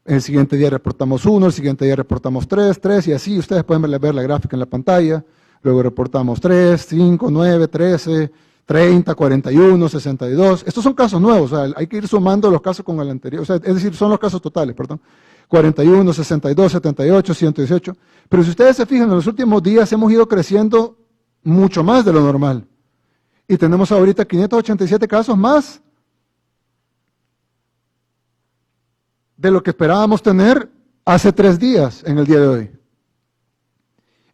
el siguiente día reportamos 1, el siguiente día reportamos 3 y así. Ustedes pueden ver la gráfica en la pantalla. Luego reportamos 3, 5, 9, 13, 30, 41, 62. Estos son casos nuevos, o sea, hay que ir sumando los casos con el anterior. O sea, es decir, son los casos totales, perdón. 41, 62, 78, 118. Pero si ustedes se fijan, en los últimos días hemos ido creciendo mucho más de lo normal. Y tenemos ahorita 587 casos más de lo que esperábamos tener hace 3 días en el día de hoy.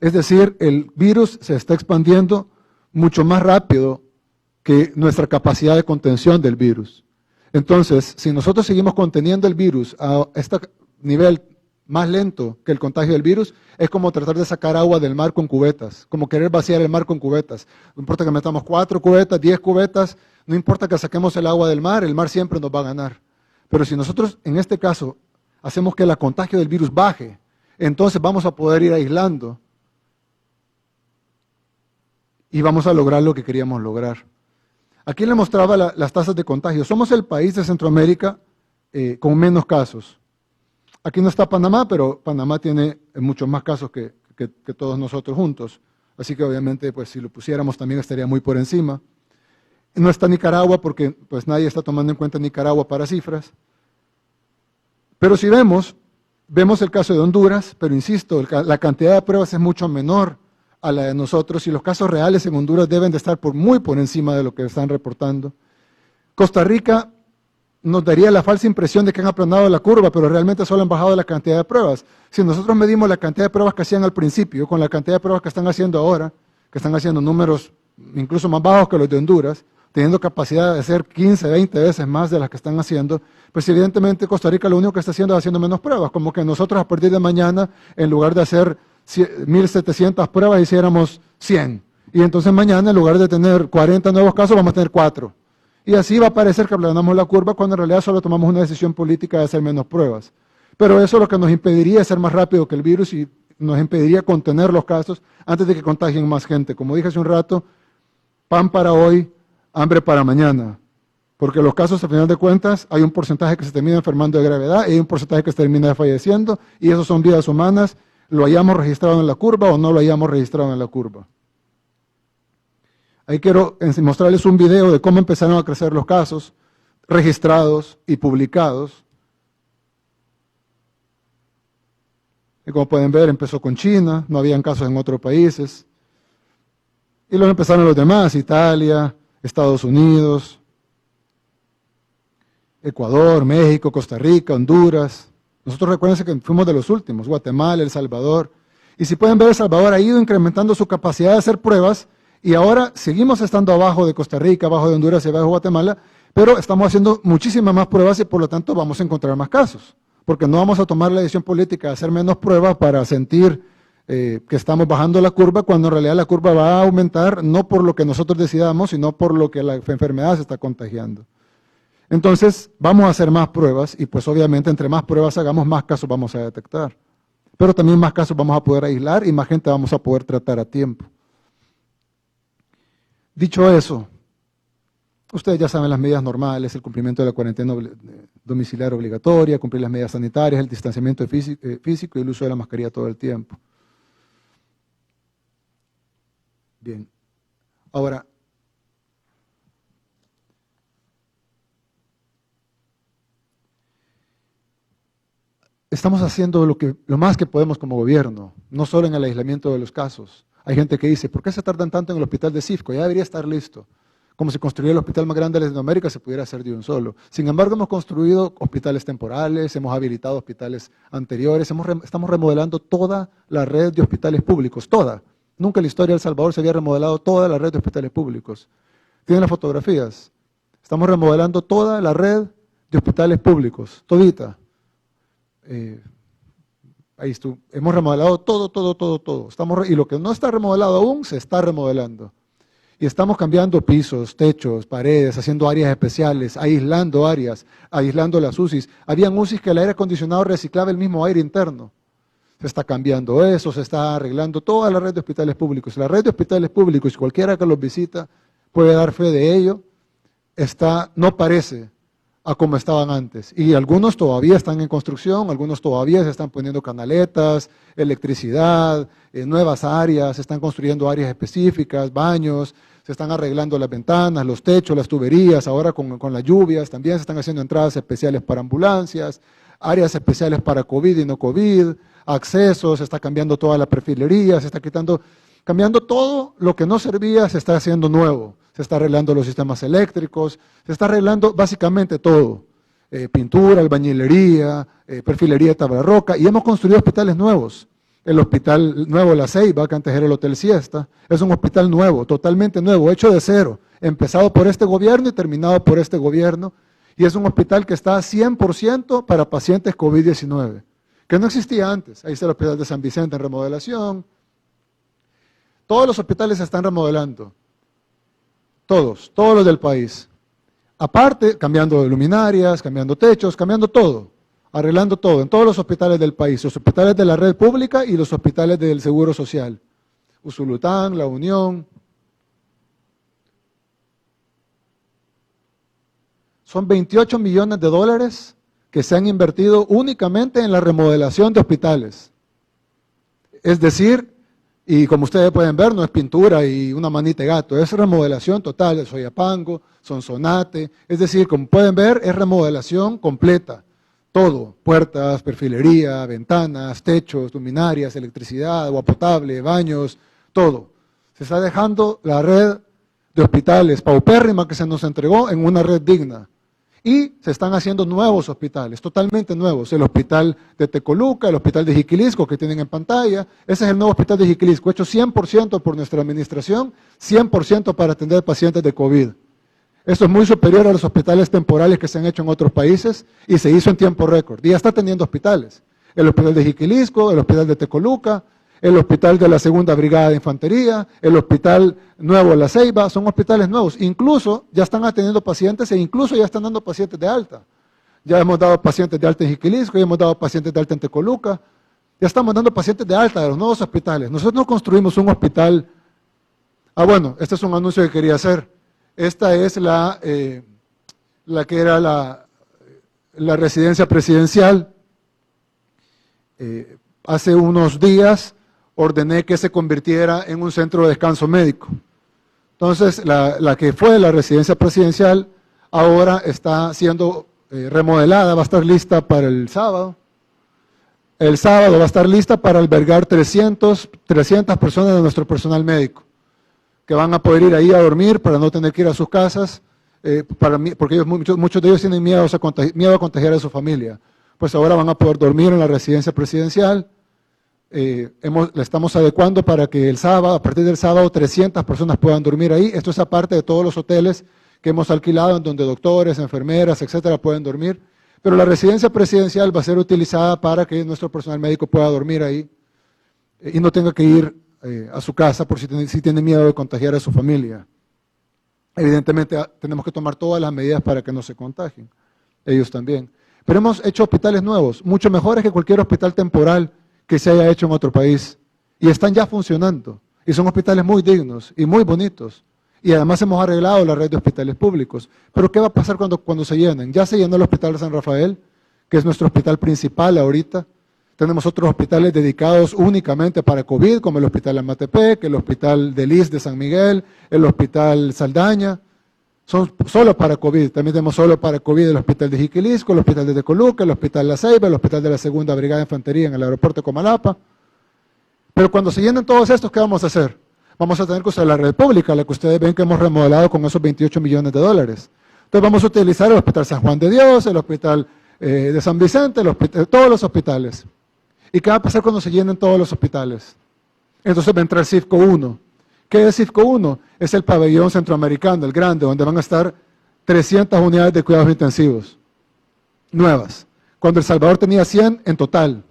Es decir, el virus se está expandiendo mucho más rápido que nuestra capacidad de contención del virus. Entonces, si nosotros seguimos conteniendo el virus a este nivel más lento que el contagio del virus, es como tratar de sacar agua del mar con cubetas, como querer vaciar el mar con cubetas. No importa que metamos 4 cubetas, 10 cubetas, no importa que saquemos el agua del mar siempre nos va a ganar. Pero si nosotros, en este caso, hacemos que el contagio del virus baje, entonces vamos a poder ir aislando y vamos a lograr lo que queríamos lograr. Aquí le mostraba las tasas de contagio. Somos el país de Centroamérica con menos casos. Aquí no está Panamá, pero Panamá tiene muchos más casos que todos nosotros juntos. Así que obviamente, pues si lo pusiéramos también estaría muy por encima. No está Nicaragua porque pues nadie está tomando en cuenta Nicaragua para cifras. Pero si vemos el caso de Honduras, pero insisto, la cantidad de pruebas es mucho menor a la de nosotros y los casos reales en Honduras deben de estar muy por encima de lo que están reportando. Costa Rica nos daría la falsa impresión de que han aplanado la curva, pero realmente solo han bajado la cantidad de pruebas. Si nosotros medimos la cantidad de pruebas que hacían al principio con la cantidad de pruebas que están haciendo ahora, que están haciendo números incluso más bajos que los de Honduras, teniendo capacidad de hacer 15, 20 veces más de las que están haciendo, pues evidentemente Costa Rica lo único que está haciendo es haciendo menos pruebas, como que nosotros a partir de mañana, en lugar de hacer 1.700 pruebas, hiciéramos 100. Y entonces mañana, en lugar de tener 40 nuevos casos, vamos a tener 4. Y así va a parecer que aplanamos la curva cuando en realidad solo tomamos una decisión política de hacer menos pruebas. Pero eso lo que nos impediría ser más rápido que el virus y nos impediría contener los casos antes de que contagien más gente. Como dije hace un rato, pan para hoy, hambre para mañana. Porque los casos, al final de cuentas, hay un porcentaje que se termina enfermando de gravedad y hay un porcentaje que se termina falleciendo y esos son vidas humanas, lo hayamos registrado en la curva o no lo hayamos registrado en la curva. Ahí quiero mostrarles un video de cómo empezaron a crecer los casos registrados y publicados. Y como pueden ver, empezó con China, no habían casos en otros países. Y luego empezaron los demás, Italia, Estados Unidos, Ecuador, México, Costa Rica, Honduras. Nosotros recuérdense que fuimos de los últimos, Guatemala, El Salvador. Y si pueden ver, El Salvador ha ido incrementando su capacidad de hacer pruebas y ahora seguimos estando abajo de Costa Rica, abajo de Honduras y abajo de Guatemala, pero estamos haciendo muchísimas más pruebas y por lo tanto vamos a encontrar más casos. Porque no vamos a tomar la decisión política de hacer menos pruebas para sentir que estamos bajando la curva, cuando en realidad la curva va a aumentar no por lo que nosotros decidamos, sino por lo que la enfermedad se está contagiando. Entonces, vamos a hacer más pruebas y pues obviamente entre más pruebas hagamos, más casos vamos a detectar. Pero también más casos vamos a poder aislar y más gente vamos a poder tratar a tiempo. Dicho eso, ustedes ya saben las medidas normales, el cumplimiento de la cuarentena domiciliar obligatoria, cumplir las medidas sanitarias, el distanciamiento físico y el uso de la mascarilla todo el tiempo. Bien, ahora, estamos haciendo lo más que podemos como gobierno, no solo en el aislamiento de los casos. Hay gente que dice, ¿por qué se tardan tanto en el hospital de Cifco? Ya debería estar listo. Como si construir el hospital más grande de Latinoamérica se pudiera hacer de un solo. Sin embargo, hemos construido hospitales temporales, hemos habilitado hospitales anteriores, estamos remodelando toda la red de hospitales públicos, toda. Nunca en la historia de El Salvador se había remodelado toda la red de hospitales públicos. Tienen las fotografías. Estamos remodelando toda la red de hospitales públicos, todita. Ahí estuvo. Hemos remodelado todo. Y lo que no está remodelado aún, se está remodelando. Y estamos cambiando pisos, techos, paredes, haciendo áreas especiales, aislando áreas, aislando las UCIs. Habían UCIs que el aire acondicionado reciclaba el mismo aire interno. Se está cambiando eso, se está arreglando toda la red de hospitales públicos. La red de hospitales públicos, cualquiera que los visita puede dar fe de ello, no parece a como estaban antes. Y algunos todavía están en construcción, algunos todavía se están poniendo canaletas, electricidad, nuevas áreas, se están construyendo áreas específicas, baños, se están arreglando las ventanas, los techos, las tuberías, ahora con las lluvias, también se están haciendo entradas especiales para ambulancias, áreas especiales para COVID y no COVID, accesos, se está cambiando toda la perfilería, se está cambiando todo lo que no servía, se está haciendo nuevo. Se está arreglando los sistemas eléctricos, se está arreglando básicamente todo. Pintura, albañilería, perfilería de tabla roca, y hemos construido hospitales nuevos. El hospital nuevo La Ceiba, que antes era el Hotel Siesta, es un hospital nuevo, totalmente nuevo, hecho de cero, empezado por este gobierno y terminado por este gobierno, y es un hospital que está 100% para pacientes COVID-19, que no existía antes. Ahí está el Hospital de San Vicente en remodelación. Todos los hospitales se están remodelando. Todos los del país. Aparte, cambiando luminarias, cambiando techos, cambiando todo, arreglando todo, en todos los hospitales del país, los hospitales de la red pública y los hospitales del Seguro Social. Usulután, La Unión. Son 28 millones de dólares que se han invertido únicamente en la remodelación de hospitales. Es decir, y como ustedes pueden ver, no es pintura y una manita de gato, es remodelación total de Soyapango, Sonsonate, es decir, como pueden ver, es remodelación completa, todo, puertas, perfilería, ventanas, techos, luminarias, electricidad, agua potable, baños, todo. Se está dejando la red de hospitales paupérrima que se nos entregó en una red digna. Y se están haciendo nuevos hospitales, totalmente nuevos. El hospital de Tecoluca, el hospital de Jiquilisco que tienen en pantalla. Ese es el nuevo hospital de Jiquilisco, hecho 100% por nuestra administración, 100% para atender pacientes de COVID. Esto es muy superior a los hospitales temporales que se han hecho en otros países y se hizo en tiempo récord. Y ya está teniendo hospitales. El hospital de Jiquilisco, el hospital de Tecoluca, el hospital de la Segunda Brigada de Infantería, el hospital nuevo La Ceiba, son hospitales nuevos. Incluso ya están atendiendo pacientes e incluso ya están dando pacientes de alta. Ya hemos dado pacientes de alta en Jiquilisco, ya hemos dado pacientes de alta en Tecoluca, ya estamos dando pacientes de alta de los nuevos hospitales. Nosotros no construimos un hospital. Bueno, este es un anuncio que quería hacer. Esta es la que era la residencia presidencial. Hace unos días ordené que se convirtiera en un centro de descanso médico. Entonces, la que fue la residencia presidencial ahora está siendo remodelada, va a estar lista para el sábado. El sábado va a estar lista para albergar 300 personas de nuestro personal médico, que van a poder ir ahí a dormir para no tener que ir a sus casas, porque muchos de ellos tienen miedo a contagiar a su familia. Pues ahora van a poder dormir en la residencia presidencial. Le estamos adecuando para que el sábado, a partir del sábado, 300 personas puedan dormir ahí. Esto es aparte de todos los hoteles que hemos alquilado, en donde doctores, enfermeras, etcétera, pueden dormir. Pero la residencia presidencial va a ser utilizada para que nuestro personal médico pueda dormir ahí y no tenga que ir a su casa por si tiene miedo de contagiar a su familia. Evidentemente tenemos que tomar todas las medidas para que no se contagien, ellos también. Pero hemos hecho hospitales nuevos, mucho mejores que cualquier hospital temporal que se haya hecho en otro país. Y están ya funcionando. Y son hospitales muy dignos y muy bonitos. Y además hemos arreglado la red de hospitales públicos. Pero ¿qué va a pasar cuando se llenen? Ya se llenó el Hospital de San Rafael, que es nuestro hospital principal ahorita. Tenemos otros hospitales dedicados únicamente para COVID, como el Hospital Amatepec, el Hospital de Lis de San Miguel, el Hospital Saldaña. Son solo para COVID. También tenemos solo para COVID el Hospital de Jiquilisco, el Hospital de Tecoluca, el Hospital La Ceiba, el Hospital de la Segunda Brigada de Infantería en el aeropuerto de Comalapa. Pero cuando se llenen todos estos, ¿qué vamos a hacer? Vamos a tener que usar la red pública, la que ustedes ven que hemos remodelado con esos 28 millones de dólares. Entonces vamos a utilizar el Hospital San Juan de Dios, el Hospital de San Vicente, todos los hospitales. ¿Y qué va a pasar cuando se llenen todos los hospitales? Entonces va a entrar CIFCO 1. ¿Qué es CIFCO 1? Es el pabellón centroamericano, el grande, donde van a estar 300 unidades de cuidados intensivos, nuevas, cuando El Salvador tenía 100 en total.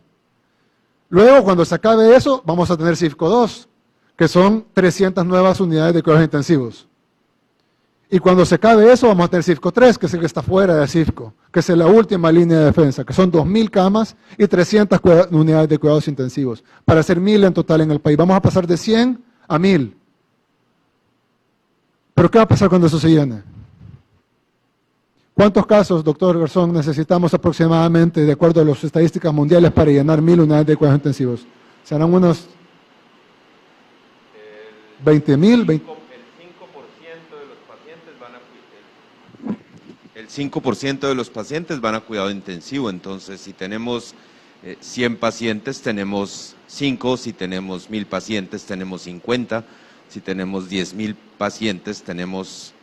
Luego, cuando se acabe eso, vamos a tener CIFCO 2, que son 300 nuevas unidades de cuidados intensivos. Y cuando se acabe eso, vamos a tener CIFCO 3, que es el que está fuera de CIFCO, que es la última línea de defensa, que son 2.000 camas y 300 unidades de cuidados intensivos, para hacer 1.000 en total en el país. Vamos a pasar de 100 a 1.000. ¿Pero qué va a pasar cuando eso se llene? ¿Cuántos casos, doctor Garzón, necesitamos aproximadamente, de acuerdo a las estadísticas mundiales, para llenar 1.000 unidades de cuidados intensivos? ¿Serán unos 20.000? El 5% de los pacientes van a cuidado intensivo, entonces si tenemos 100 pacientes tenemos 5, si tenemos 1.000 pacientes tenemos 50, si tenemos 10.000 pacientes tenemos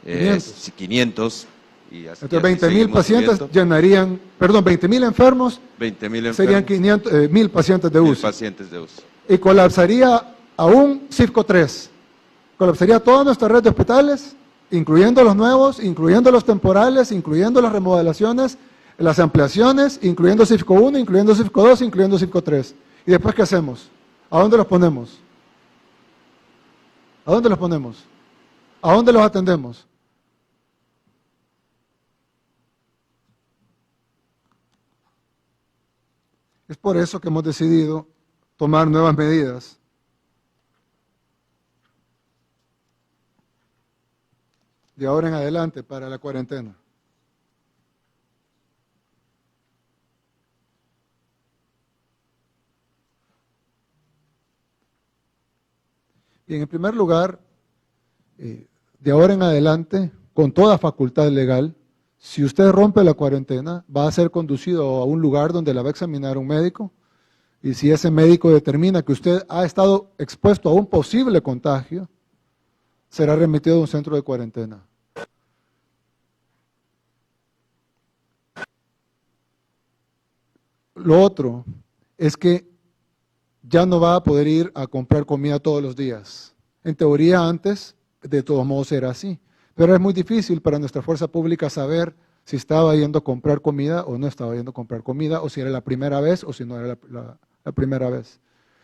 500. Y así, entonces 20.000 pacientes llenarían, perdón, 20.000 enfermos, 20.000 serían 1.000 pacientes de uso. Pacientes de uso. Y colapsaría aún CIFCO 3, colapsaría toda nuestra red de hospitales, incluyendo los nuevos, incluyendo los temporales, incluyendo las remodelaciones, las ampliaciones, incluyendo CIFCO 1, incluyendo CIFCO 2, incluyendo CIFCO 3. ¿Y después qué hacemos? ¿A dónde los ponemos? ¿A dónde los ponemos? ¿A dónde los atendemos? Es por eso que hemos decidido tomar nuevas medidas. De ahora en adelante para la cuarentena. Bien, en primer lugar, de ahora en adelante, con toda facultad legal, si usted rompe la cuarentena, va a ser conducido a un lugar donde la va a examinar un médico, y si ese médico determina que usted ha estado expuesto a un posible contagio, será remitido a un centro de cuarentena. Lo otro es que ya no va a poder ir a comprar comida todos los días. En teoría antes, de todos modos era así. Pero es muy difícil para nuestra fuerza pública saber si estaba yendo a comprar comida o no estaba yendo a comprar comida, o si era la primera vez o si no era la primera vez.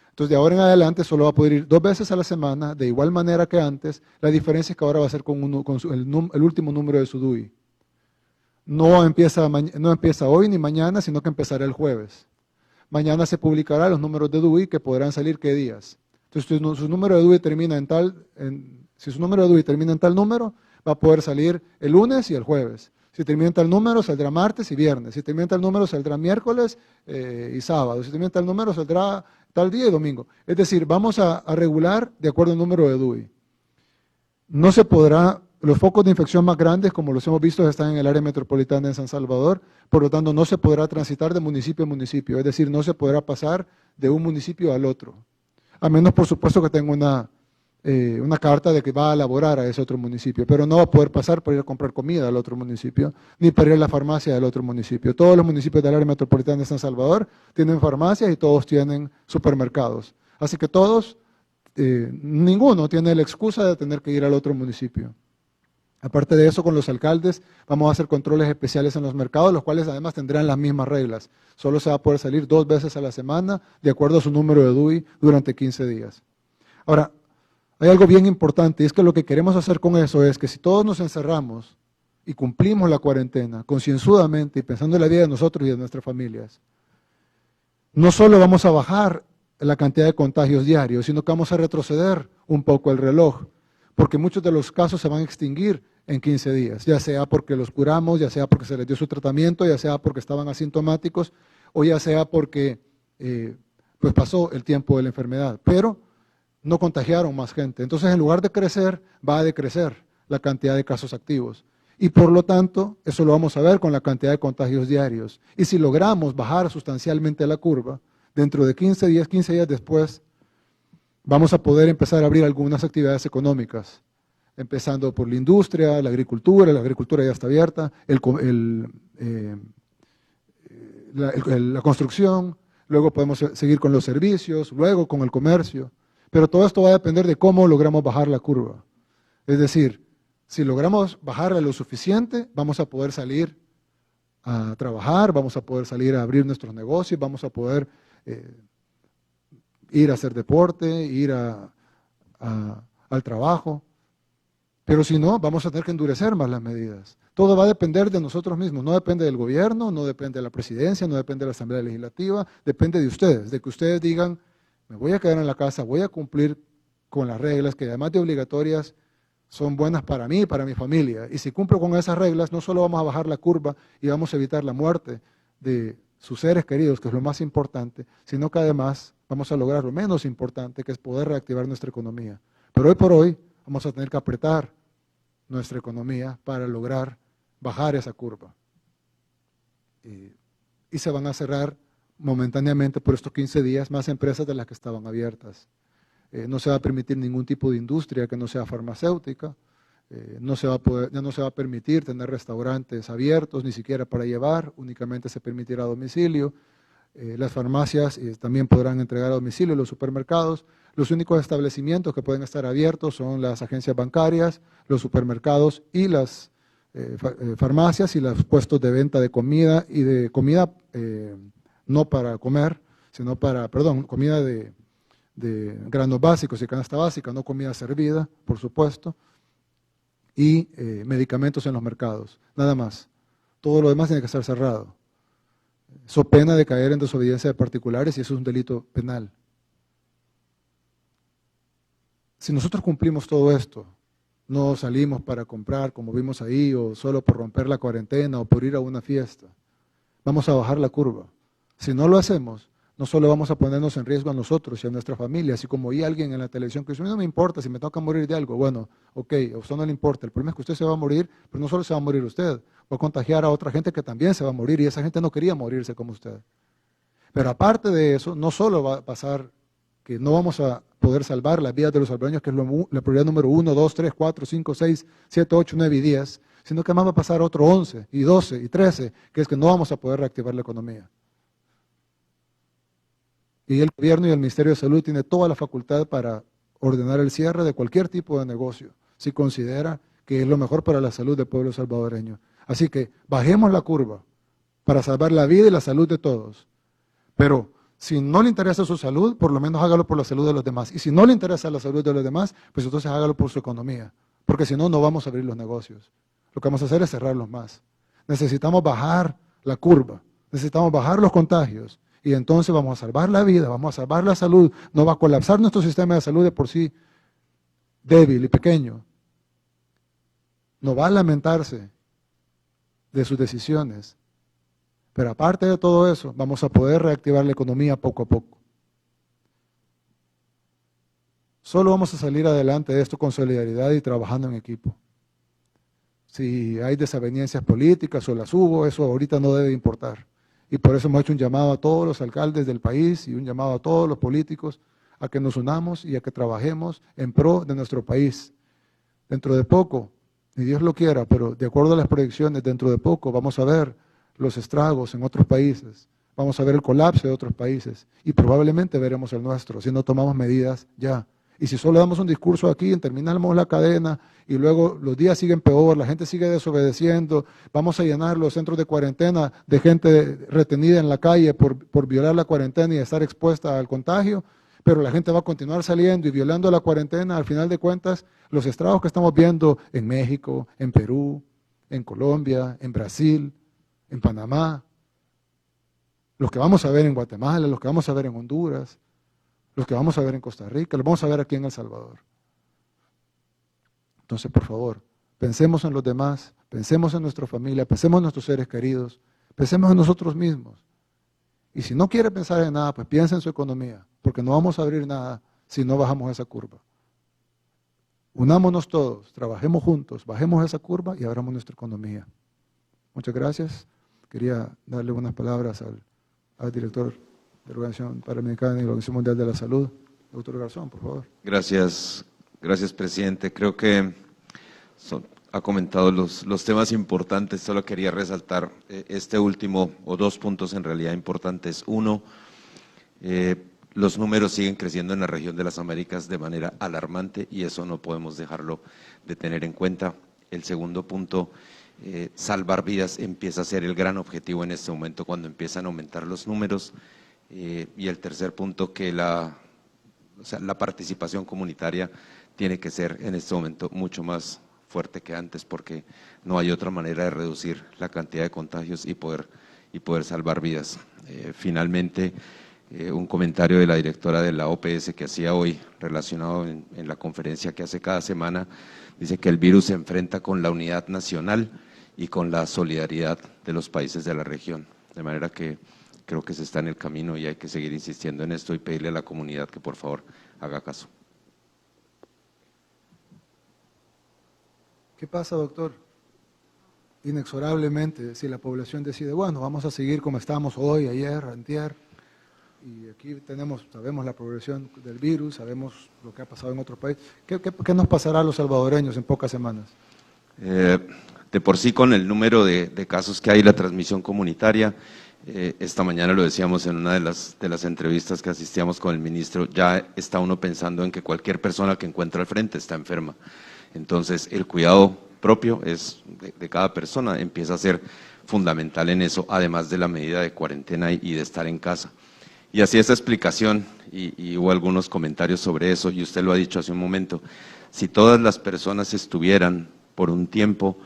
Entonces, de ahora en adelante solo va a poder ir 2 veces a la semana, de igual manera que antes. La diferencia es que ahora va a ser con el último número de su DUI. No empieza hoy ni mañana, sino que empezará el jueves. Mañana se publicarán los números de DUI que podrán salir qué días. Entonces, si su número de DUI termina en tal número, va a poder salir el lunes y el jueves. Si termina en tal número, saldrá martes y viernes. Si termina en tal número, saldrá miércoles y sábado. Si termina en tal número, saldrá tal día y domingo. Es decir, vamos a regular de acuerdo al número de DUI. No se podrá, los focos de infección más grandes, como los hemos visto, están en el área metropolitana de San Salvador, por lo tanto no se podrá transitar de municipio a municipio, es decir, no se podrá pasar de un municipio al otro. A menos, por supuesto, que tenga una carta de que va a laborar a ese otro municipio, pero no va a poder pasar para ir a comprar comida al otro municipio, ni para ir a la farmacia del otro municipio. Todos los municipios del área metropolitana de San Salvador tienen farmacias y todos tienen supermercados. Así que todos, ninguno tiene la excusa de tener que ir al otro municipio. Aparte de eso, con los alcaldes vamos a hacer controles especiales en los mercados, los cuales además tendrán las mismas reglas. Solo se va a poder salir 2 veces a la semana, de acuerdo a su número de DUI, durante 15 días. Ahora, hay algo bien importante, y es que lo que queremos hacer con eso es que si todos nos encerramos y cumplimos la cuarentena concienzudamente y pensando en la vida de nosotros y de nuestras familias, no solo vamos a bajar la cantidad de contagios diarios, sino que vamos a retroceder un poco el reloj, porque muchos de los casos se van a extinguir en 15 días, ya sea porque los curamos, ya sea porque se les dio su tratamiento, ya sea porque estaban asintomáticos, o ya sea porque pues pasó el tiempo de la enfermedad, pero no contagiaron más gente. Entonces, en lugar de crecer, va a decrecer la cantidad de casos activos. Y por lo tanto, eso lo vamos a ver con la cantidad de contagios diarios. Y si logramos bajar sustancialmente la curva, dentro de 15 días después, vamos a poder empezar a abrir algunas actividades económicas, empezando por la industria, la agricultura ya está abierta, la construcción, luego podemos seguir con los servicios, luego con el comercio. Pero todo esto va a depender de cómo logramos bajar la curva. Es decir, si logramos bajarla lo suficiente, vamos a poder salir a trabajar, vamos a poder salir a abrir nuestros negocios, vamos a poder ir a hacer deporte, ir al trabajo. Pero si no, vamos a tener que endurecer más las medidas. Todo va a depender de nosotros mismos, no depende del gobierno, no depende de la presidencia, no depende de la Asamblea Legislativa, depende de ustedes, de que ustedes digan, me voy a quedar en la casa, voy a cumplir con las reglas que además de obligatorias son buenas para mí y para mi familia. Y si cumplo con esas reglas, no solo vamos a bajar la curva y vamos a evitar la muerte de sus seres queridos, que es lo más importante, sino que además vamos a lograr lo menos importante, que es poder reactivar nuestra economía. Pero hoy por hoy vamos a tener que apretar nuestra economía para lograr bajar esa curva. Y se van a cerrar momentáneamente por estos 15 días más empresas de las que estaban abiertas. No se va a permitir ningún tipo de industria que no sea farmacéutica, ya no se va a permitir tener restaurantes abiertos, ni siquiera para llevar, únicamente se permitirá a domicilio. Las farmacias también podrán entregar a domicilio, los supermercados. Los únicos establecimientos que pueden estar abiertos son las agencias bancarias, los supermercados y las farmacias y los puestos de venta de comida y de comida no para comer, sino para, perdón, comida de granos básicos y canasta básica, no comida servida, por supuesto, y medicamentos en los mercados, nada más. Todo lo demás tiene que estar cerrado. So pena de caer en desobediencia de particulares y eso es un delito penal. Si nosotros cumplimos todo esto, no salimos para comprar como vimos ahí o solo por romper la cuarentena o por ir a una fiesta, vamos a bajar la curva. Si no lo hacemos, no solo vamos a ponernos en riesgo a nosotros y a nuestra familia, así como oí a alguien en la televisión que dice, no me importa si me toca morir de algo. Bueno, ok, a usted no le importa, el problema es que usted se va a morir, pero no solo se va a morir usted, va a contagiar a otra gente que también se va a morir y esa gente no quería morirse como usted. Pero aparte de eso, no solo va a pasar que no vamos a poder salvar las vidas de los salvadoreños, que es la prioridad número 1, 2, 3, 4, 5, 6, 7, 8, 9 y 10, sino que además va a pasar otro 11 y 12 y 13, que es que no vamos a poder reactivar la economía. Y el gobierno y el Ministerio de Salud tiene toda la facultad para ordenar el cierre de cualquier tipo de negocio, si considera que es lo mejor para la salud del pueblo salvadoreño. Así que bajemos la curva para salvar la vida y la salud de todos. Pero si no le interesa su salud, por lo menos hágalo por la salud de los demás. Y si no le interesa la salud de los demás, pues entonces hágalo por su economía. Porque si no, no vamos a abrir los negocios. Lo que vamos a hacer es cerrarlos más. Necesitamos bajar la curva, necesitamos bajar los contagios. Y entonces vamos a salvar la vida, vamos a salvar la salud, no va a colapsar nuestro sistema de salud de por sí débil y pequeño. No va a lamentarse de sus decisiones, pero aparte de todo eso, vamos a poder reactivar la economía poco a poco. Solo vamos a salir adelante de esto con solidaridad y trabajando en equipo. Si hay desavenencias políticas o las hubo, eso ahorita no debe importar. Y por eso hemos hecho un llamado a todos los alcaldes del país y un llamado a todos los políticos a que nos unamos y a que trabajemos en pro de nuestro país. Dentro de poco, ni Dios lo quiera, pero de acuerdo a las proyecciones, dentro de poco vamos a ver los estragos en otros países, vamos a ver el colapso de otros países y probablemente veremos el nuestro si no tomamos medidas ya. Y si solo damos un discurso aquí, terminamos la cadena y luego los días siguen peor, la gente sigue desobedeciendo, vamos a llenar los centros de cuarentena de gente retenida en la calle por violar la cuarentena y estar expuesta al contagio, pero la gente va a continuar saliendo y violando la cuarentena. Al final de cuentas, los estragos que estamos viendo en México, en Perú, en Colombia, en Brasil, en Panamá, los que vamos a ver en Guatemala, los que vamos a ver en Honduras, los que vamos a ver en Costa Rica, los vamos a ver aquí en El Salvador. Entonces, por favor, pensemos en los demás, pensemos en nuestra familia, pensemos en nuestros seres queridos, pensemos en nosotros mismos. Y si no quiere pensar en nada, pues piensa en su economía, porque no vamos a abrir nada si no bajamos esa curva. Unámonos todos, trabajemos juntos, bajemos esa curva y abramos nuestra economía. Muchas gracias. Quería darle unas palabras al director de la Organización Panamericana y la Organización Mundial de la Salud. Doctor Garzón, por favor. Gracias, presidente. Creo que ha comentado los temas importantes. Solo quería resaltar este último, o dos puntos en realidad importantes. Uno, los números siguen creciendo en la región de las Américas de manera alarmante y eso no podemos dejarlo de tener en cuenta. El segundo punto, salvar vidas empieza a ser el gran objetivo en este momento cuando empiezan a aumentar los números. Y el tercer punto, que la participación comunitaria tiene que ser en este momento mucho más fuerte que antes, porque no hay otra manera de reducir la cantidad de contagios y poder salvar vidas. Finalmente, un comentario de la directora de la OPS que hacía hoy, relacionado en la conferencia que hace cada semana, dice que el virus se enfrenta con la unidad nacional y con la solidaridad de los países de la región, de manera que creo que se está en el camino y hay que seguir insistiendo en esto y pedirle a la comunidad que por favor haga caso. ¿Qué pasa, doctor? Inexorablemente, si la población decide, bueno, vamos a seguir como estábamos hoy, ayer, antier, y aquí sabemos la progresión del virus, sabemos lo que ha pasado en otros países, ¿qué nos pasará a los salvadoreños en pocas semanas? De por sí, con el número de casos que hay, la transmisión comunitaria, esta mañana lo decíamos en una de las entrevistas que asistíamos con el ministro, ya está uno pensando en que cualquier persona que encuentra al frente está enferma. Entonces, el cuidado propio, es de cada persona, empieza a ser fundamental en eso, además de la medida de cuarentena y de estar en casa. Y así esa explicación, y hubo algunos comentarios sobre eso, y usted lo ha dicho hace un momento, si todas las personas estuvieran por un tiempo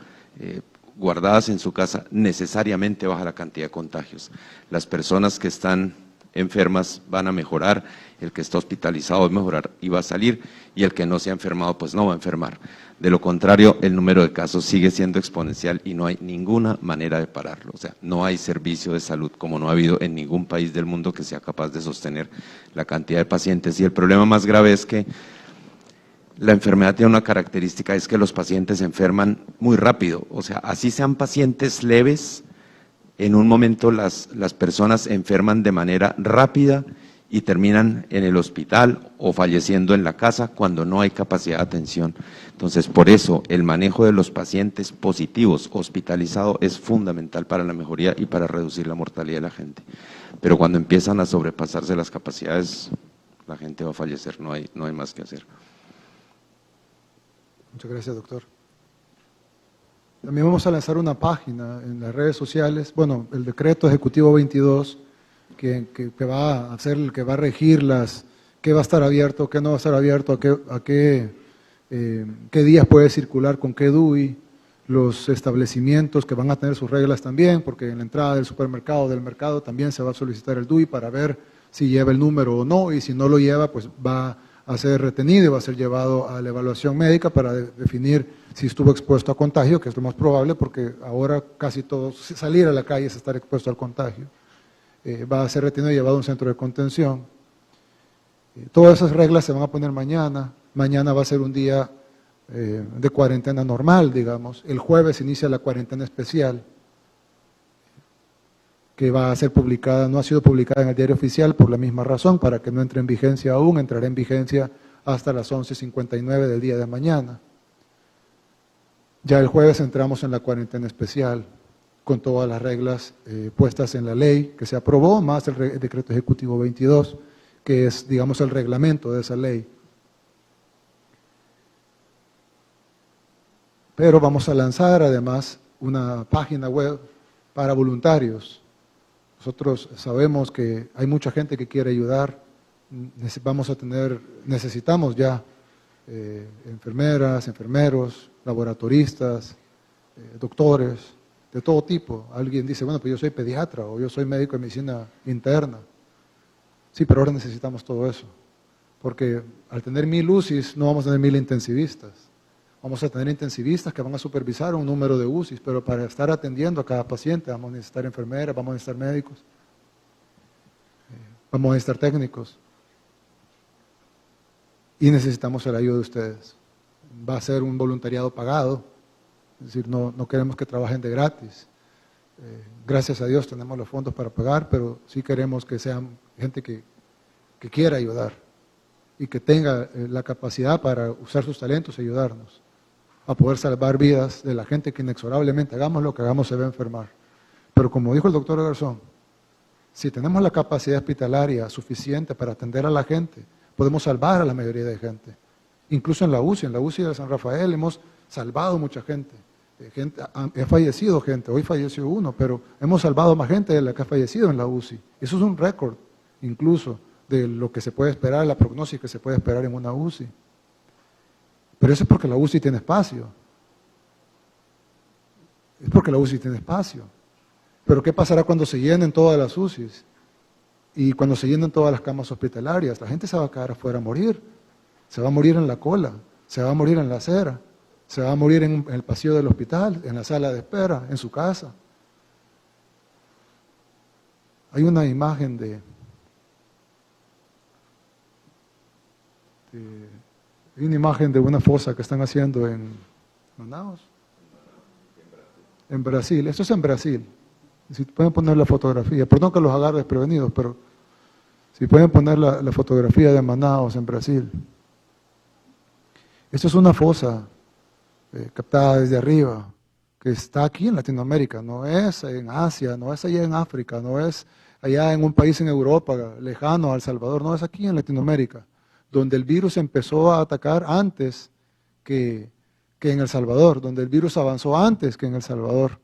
guardadas en su casa, necesariamente baja la cantidad de contagios. Las personas que están enfermas van a mejorar, el que está hospitalizado va a mejorar y va a salir, y el que no se ha enfermado pues no va a enfermar. De lo contrario, el número de casos sigue siendo exponencial y no hay ninguna manera de pararlo. O sea, no hay servicio de salud como no ha habido en ningún país del mundo que sea capaz de sostener la cantidad de pacientes. Y el problema más grave es que la enfermedad tiene una característica, es que los pacientes se enferman muy rápido. O sea, así sean pacientes leves, en un momento las personas enferman de manera rápida y terminan en el hospital o falleciendo en la casa cuando no hay capacidad de atención. Entonces, por eso, el manejo de los pacientes positivos hospitalizados es fundamental para la mejoría y para reducir la mortalidad de la gente. Pero cuando empiezan a sobrepasarse las capacidades, la gente va a fallecer, no hay más que hacer. Muchas gracias, doctor. También vamos a lanzar una página en las redes sociales, bueno, el decreto ejecutivo 22, que va a hacer, que va a regir qué va a estar abierto, qué no va a estar abierto, qué días puede circular con qué DUI, los establecimientos que van a tener sus reglas también, porque en la entrada del supermercado, del mercado, también se va a solicitar el DUI para ver si lleva el número o no, y si no lo lleva, pues va a ser retenido y va a ser llevado a la evaluación médica para definir si estuvo expuesto a contagio, que es lo más probable, porque ahora casi todos, salir a la calle es estar expuesto al contagio. Va a ser retenido y llevado a un centro de contención. Todas esas reglas se van a poner mañana. Mañana va a ser un día de cuarentena normal, digamos. El jueves inicia la cuarentena especial, que va a ser publicada, no ha sido publicada en el diario oficial por la misma razón, para que no entre en vigencia aún, entrará en vigencia hasta las 11:59 del día de mañana. Ya el jueves entramos en la cuarentena especial, con todas las reglas puestas en la ley que se aprobó, más el decreto ejecutivo 22, que es, digamos, el reglamento de esa ley. Pero vamos a lanzar además una página web para voluntarios. Nosotros sabemos que hay mucha gente que quiere ayudar, necesitamos ya enfermeras, enfermeros, laboratoristas, doctores, de todo tipo. Alguien dice, bueno, pues yo soy pediatra o yo soy médico de medicina interna. Sí, pero ahora necesitamos todo eso, porque al tener 1000 UCIs no vamos a tener 1000 intensivistas. Vamos a tener intensivistas que van a supervisar un número de UCIs, pero para estar atendiendo a cada paciente vamos a necesitar enfermeras, vamos a necesitar médicos, vamos a necesitar técnicos. Y necesitamos la ayuda de ustedes. Va a ser un voluntariado pagado, es decir, no queremos que trabajen de gratis. Gracias a Dios tenemos los fondos para pagar, pero sí queremos que sean gente que quiera ayudar y que tenga la capacidad para usar sus talentos y ayudarnos a poder salvar vidas de la gente que inexorablemente, hagamos lo que hagamos, se va a enfermar. Pero como dijo el doctor Garzón, si tenemos la capacidad hospitalaria suficiente para atender a la gente, podemos salvar a la mayoría de gente. Incluso en la UCI de San Rafael hemos salvado mucha gente. Ha fallecido gente, hoy falleció uno, pero hemos salvado más gente de la que ha fallecido en la UCI. Eso es un récord, incluso, de lo que se puede esperar, la prognosis que se puede esperar en una UCI. Pero eso es porque la UCI tiene espacio. Es porque la UCI tiene espacio. Pero ¿qué pasará cuando se llenen todas las UCIs? Y cuando se llenen todas las camas hospitalarias, la gente se va a quedar afuera a morir. Se va a morir en la cola, se va a morir en la acera, se va a morir en el pasillo del hospital, en la sala de espera, en su casa. Hay una imagen de una fosa que están haciendo en Manaus, en Brasil. Esto es en Brasil. Si pueden poner la fotografía, perdón que los agarre desprevenidos, pero si pueden poner la fotografía de Manaus en Brasil. Esto es una fosa captada desde arriba, que está aquí en Latinoamérica, no es en Asia, no es allá en África, no es allá en un país en Europa, lejano a El Salvador, no, es aquí en Latinoamérica, donde el virus empezó a atacar antes que que en El Salvador, donde el virus avanzó antes que en El Salvador.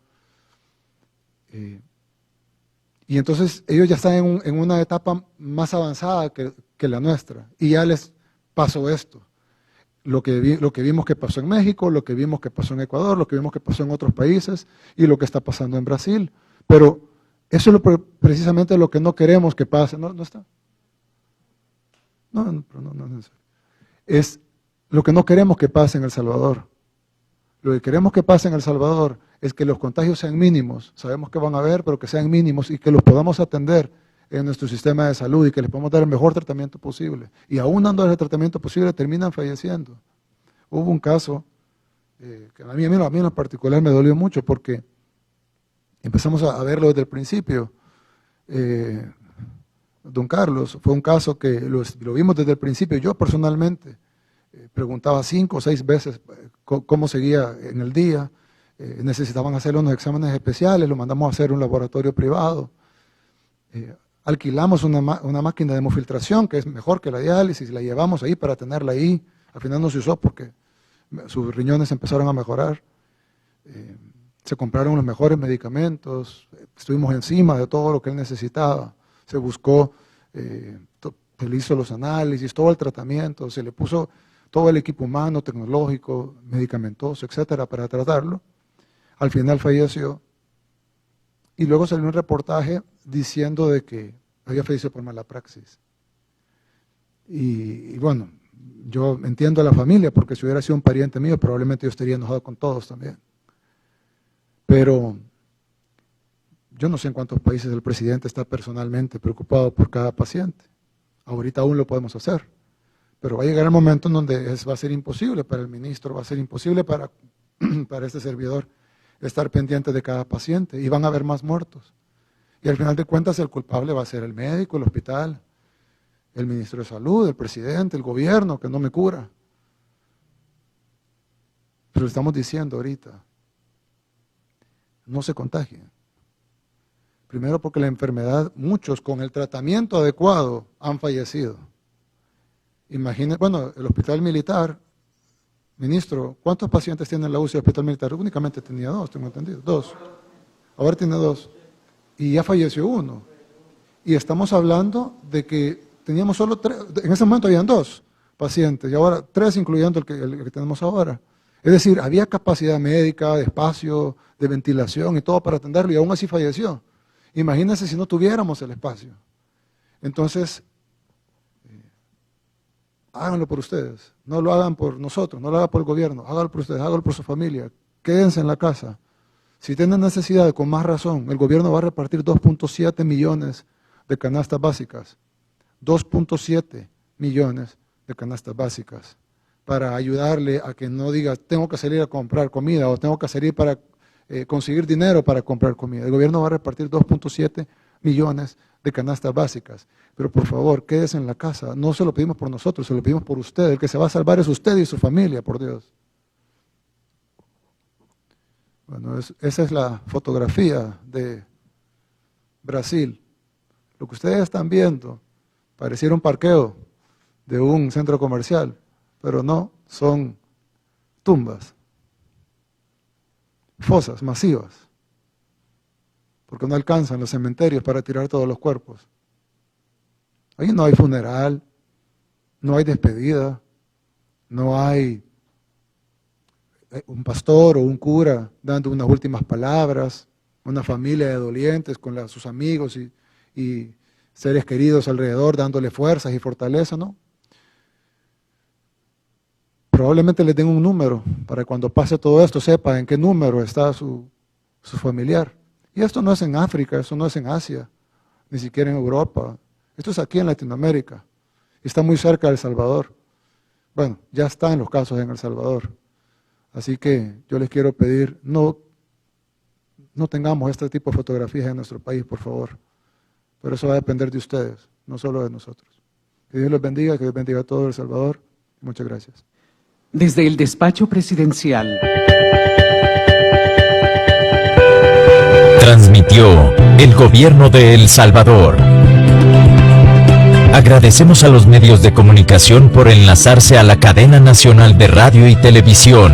Y entonces ellos ya están en una etapa más avanzada que la nuestra, y ya les pasó esto. Lo que vimos que pasó en México, lo que vimos que pasó en Ecuador, lo que vimos que pasó en otros países, y lo que está pasando en Brasil. Pero eso es precisamente lo que no queremos que pase. ¿No está? No es necesario. Es lo que no queremos que pase en El Salvador. Lo que queremos que pase en El Salvador es que los contagios sean mínimos. Sabemos que van a haber, pero que sean mínimos y que los podamos atender en nuestro sistema de salud y que les podamos dar el mejor tratamiento posible. Y aún dando el tratamiento posible, terminan falleciendo. Hubo un caso que a mí en particular me dolió mucho porque empezamos a verlo desde el principio. Don Carlos, fue un caso que lo vimos desde el principio. Yo personalmente preguntaba 5 o 6 veces cómo seguía en el día. Necesitaban hacerle unos exámenes especiales, lo mandamos a hacer un laboratorio privado. Alquilamos una máquina de hemofiltración que es mejor que la diálisis, la llevamos ahí para tenerla ahí. Al final no se usó porque sus riñones empezaron a mejorar. Se compraron los mejores medicamentos, estuvimos encima de todo lo que él necesitaba. Se buscó, se le hizo los análisis, todo el tratamiento, se le puso todo el equipo humano, tecnológico, medicamentoso, etcétera, para tratarlo. Al final falleció. Y luego salió un reportaje diciendo de que había fallecido por mala praxis. Y bueno, yo entiendo a la familia, porque si hubiera sido un pariente mío, probablemente yo estaría enojado con todos también. Pero yo no sé en cuántos países el presidente está personalmente preocupado por cada paciente. Ahorita aún lo podemos hacer. Pero va a llegar el momento en donde va a ser imposible para el ministro, va a ser imposible para este servidor estar pendiente de cada paciente y van a haber más muertos. Y al final de cuentas el culpable va a ser el médico, el hospital, el ministro de Salud, el presidente, el gobierno, que no me cura. Pero estamos diciendo ahorita, no se contagien. Primero porque la enfermedad, muchos con el tratamiento adecuado han fallecido. Imaginen, bueno, el hospital militar, ministro, ¿cuántos pacientes tiene la UCI del hospital militar? Únicamente tenía 2, tengo entendido, 2. Ahora tiene 2. Y ya falleció 1. Y estamos hablando de que teníamos solo 3, en ese momento habían 2 pacientes, y ahora 3 incluyendo el que tenemos ahora. Es decir, había capacidad médica, de espacio, de ventilación y todo para atenderlo, y aún así falleció. Imagínense si no tuviéramos el espacio. Entonces, háganlo por ustedes, no lo hagan por nosotros, no lo hagan por el gobierno, háganlo por ustedes, háganlo por su familia, quédense en la casa. Si tienen necesidad, con más razón, el gobierno va a repartir 2.7 millones de canastas básicas, 2.7 millones de canastas básicas, para ayudarle a que no diga, tengo que salir a comprar comida o tengo que salir para conseguir dinero para comprar comida. El gobierno va a repartir 2.7 millones de canastas básicas. Pero por favor, quédese en la casa. No se lo pedimos por nosotros, se lo pedimos por usted. El que se va a salvar es usted y su familia, por Dios. Bueno, esa es la fotografía de Brasil. Lo que ustedes están viendo pareciera un parqueo de un centro comercial, pero no, son tumbas, fosas masivas, porque no alcanzan los cementerios para tirar todos los cuerpos. Ahí no hay funeral, no hay despedida, no hay un pastor o un cura dando unas últimas palabras, una familia de dolientes con sus amigos y seres queridos alrededor dándole fuerzas y fortaleza, ¿no? Probablemente les den un número para cuando pase todo esto sepa en qué número está su familiar. Y esto no es en África, esto no es en Asia, ni siquiera en Europa. Esto es aquí en Latinoamérica. Y está muy cerca de El Salvador. Bueno, ya están los casos en El Salvador. Así que yo les quiero pedir, no tengamos este tipo de fotografías en nuestro país, por favor. Pero eso va a depender de ustedes, no solo de nosotros. Que Dios los bendiga, que Dios bendiga a todo El Salvador. Muchas gracias. Desde el despacho presidencial. Transmitió el gobierno de El Salvador. Agradecemos a los medios de comunicación por enlazarse a la cadena nacional de radio y televisión.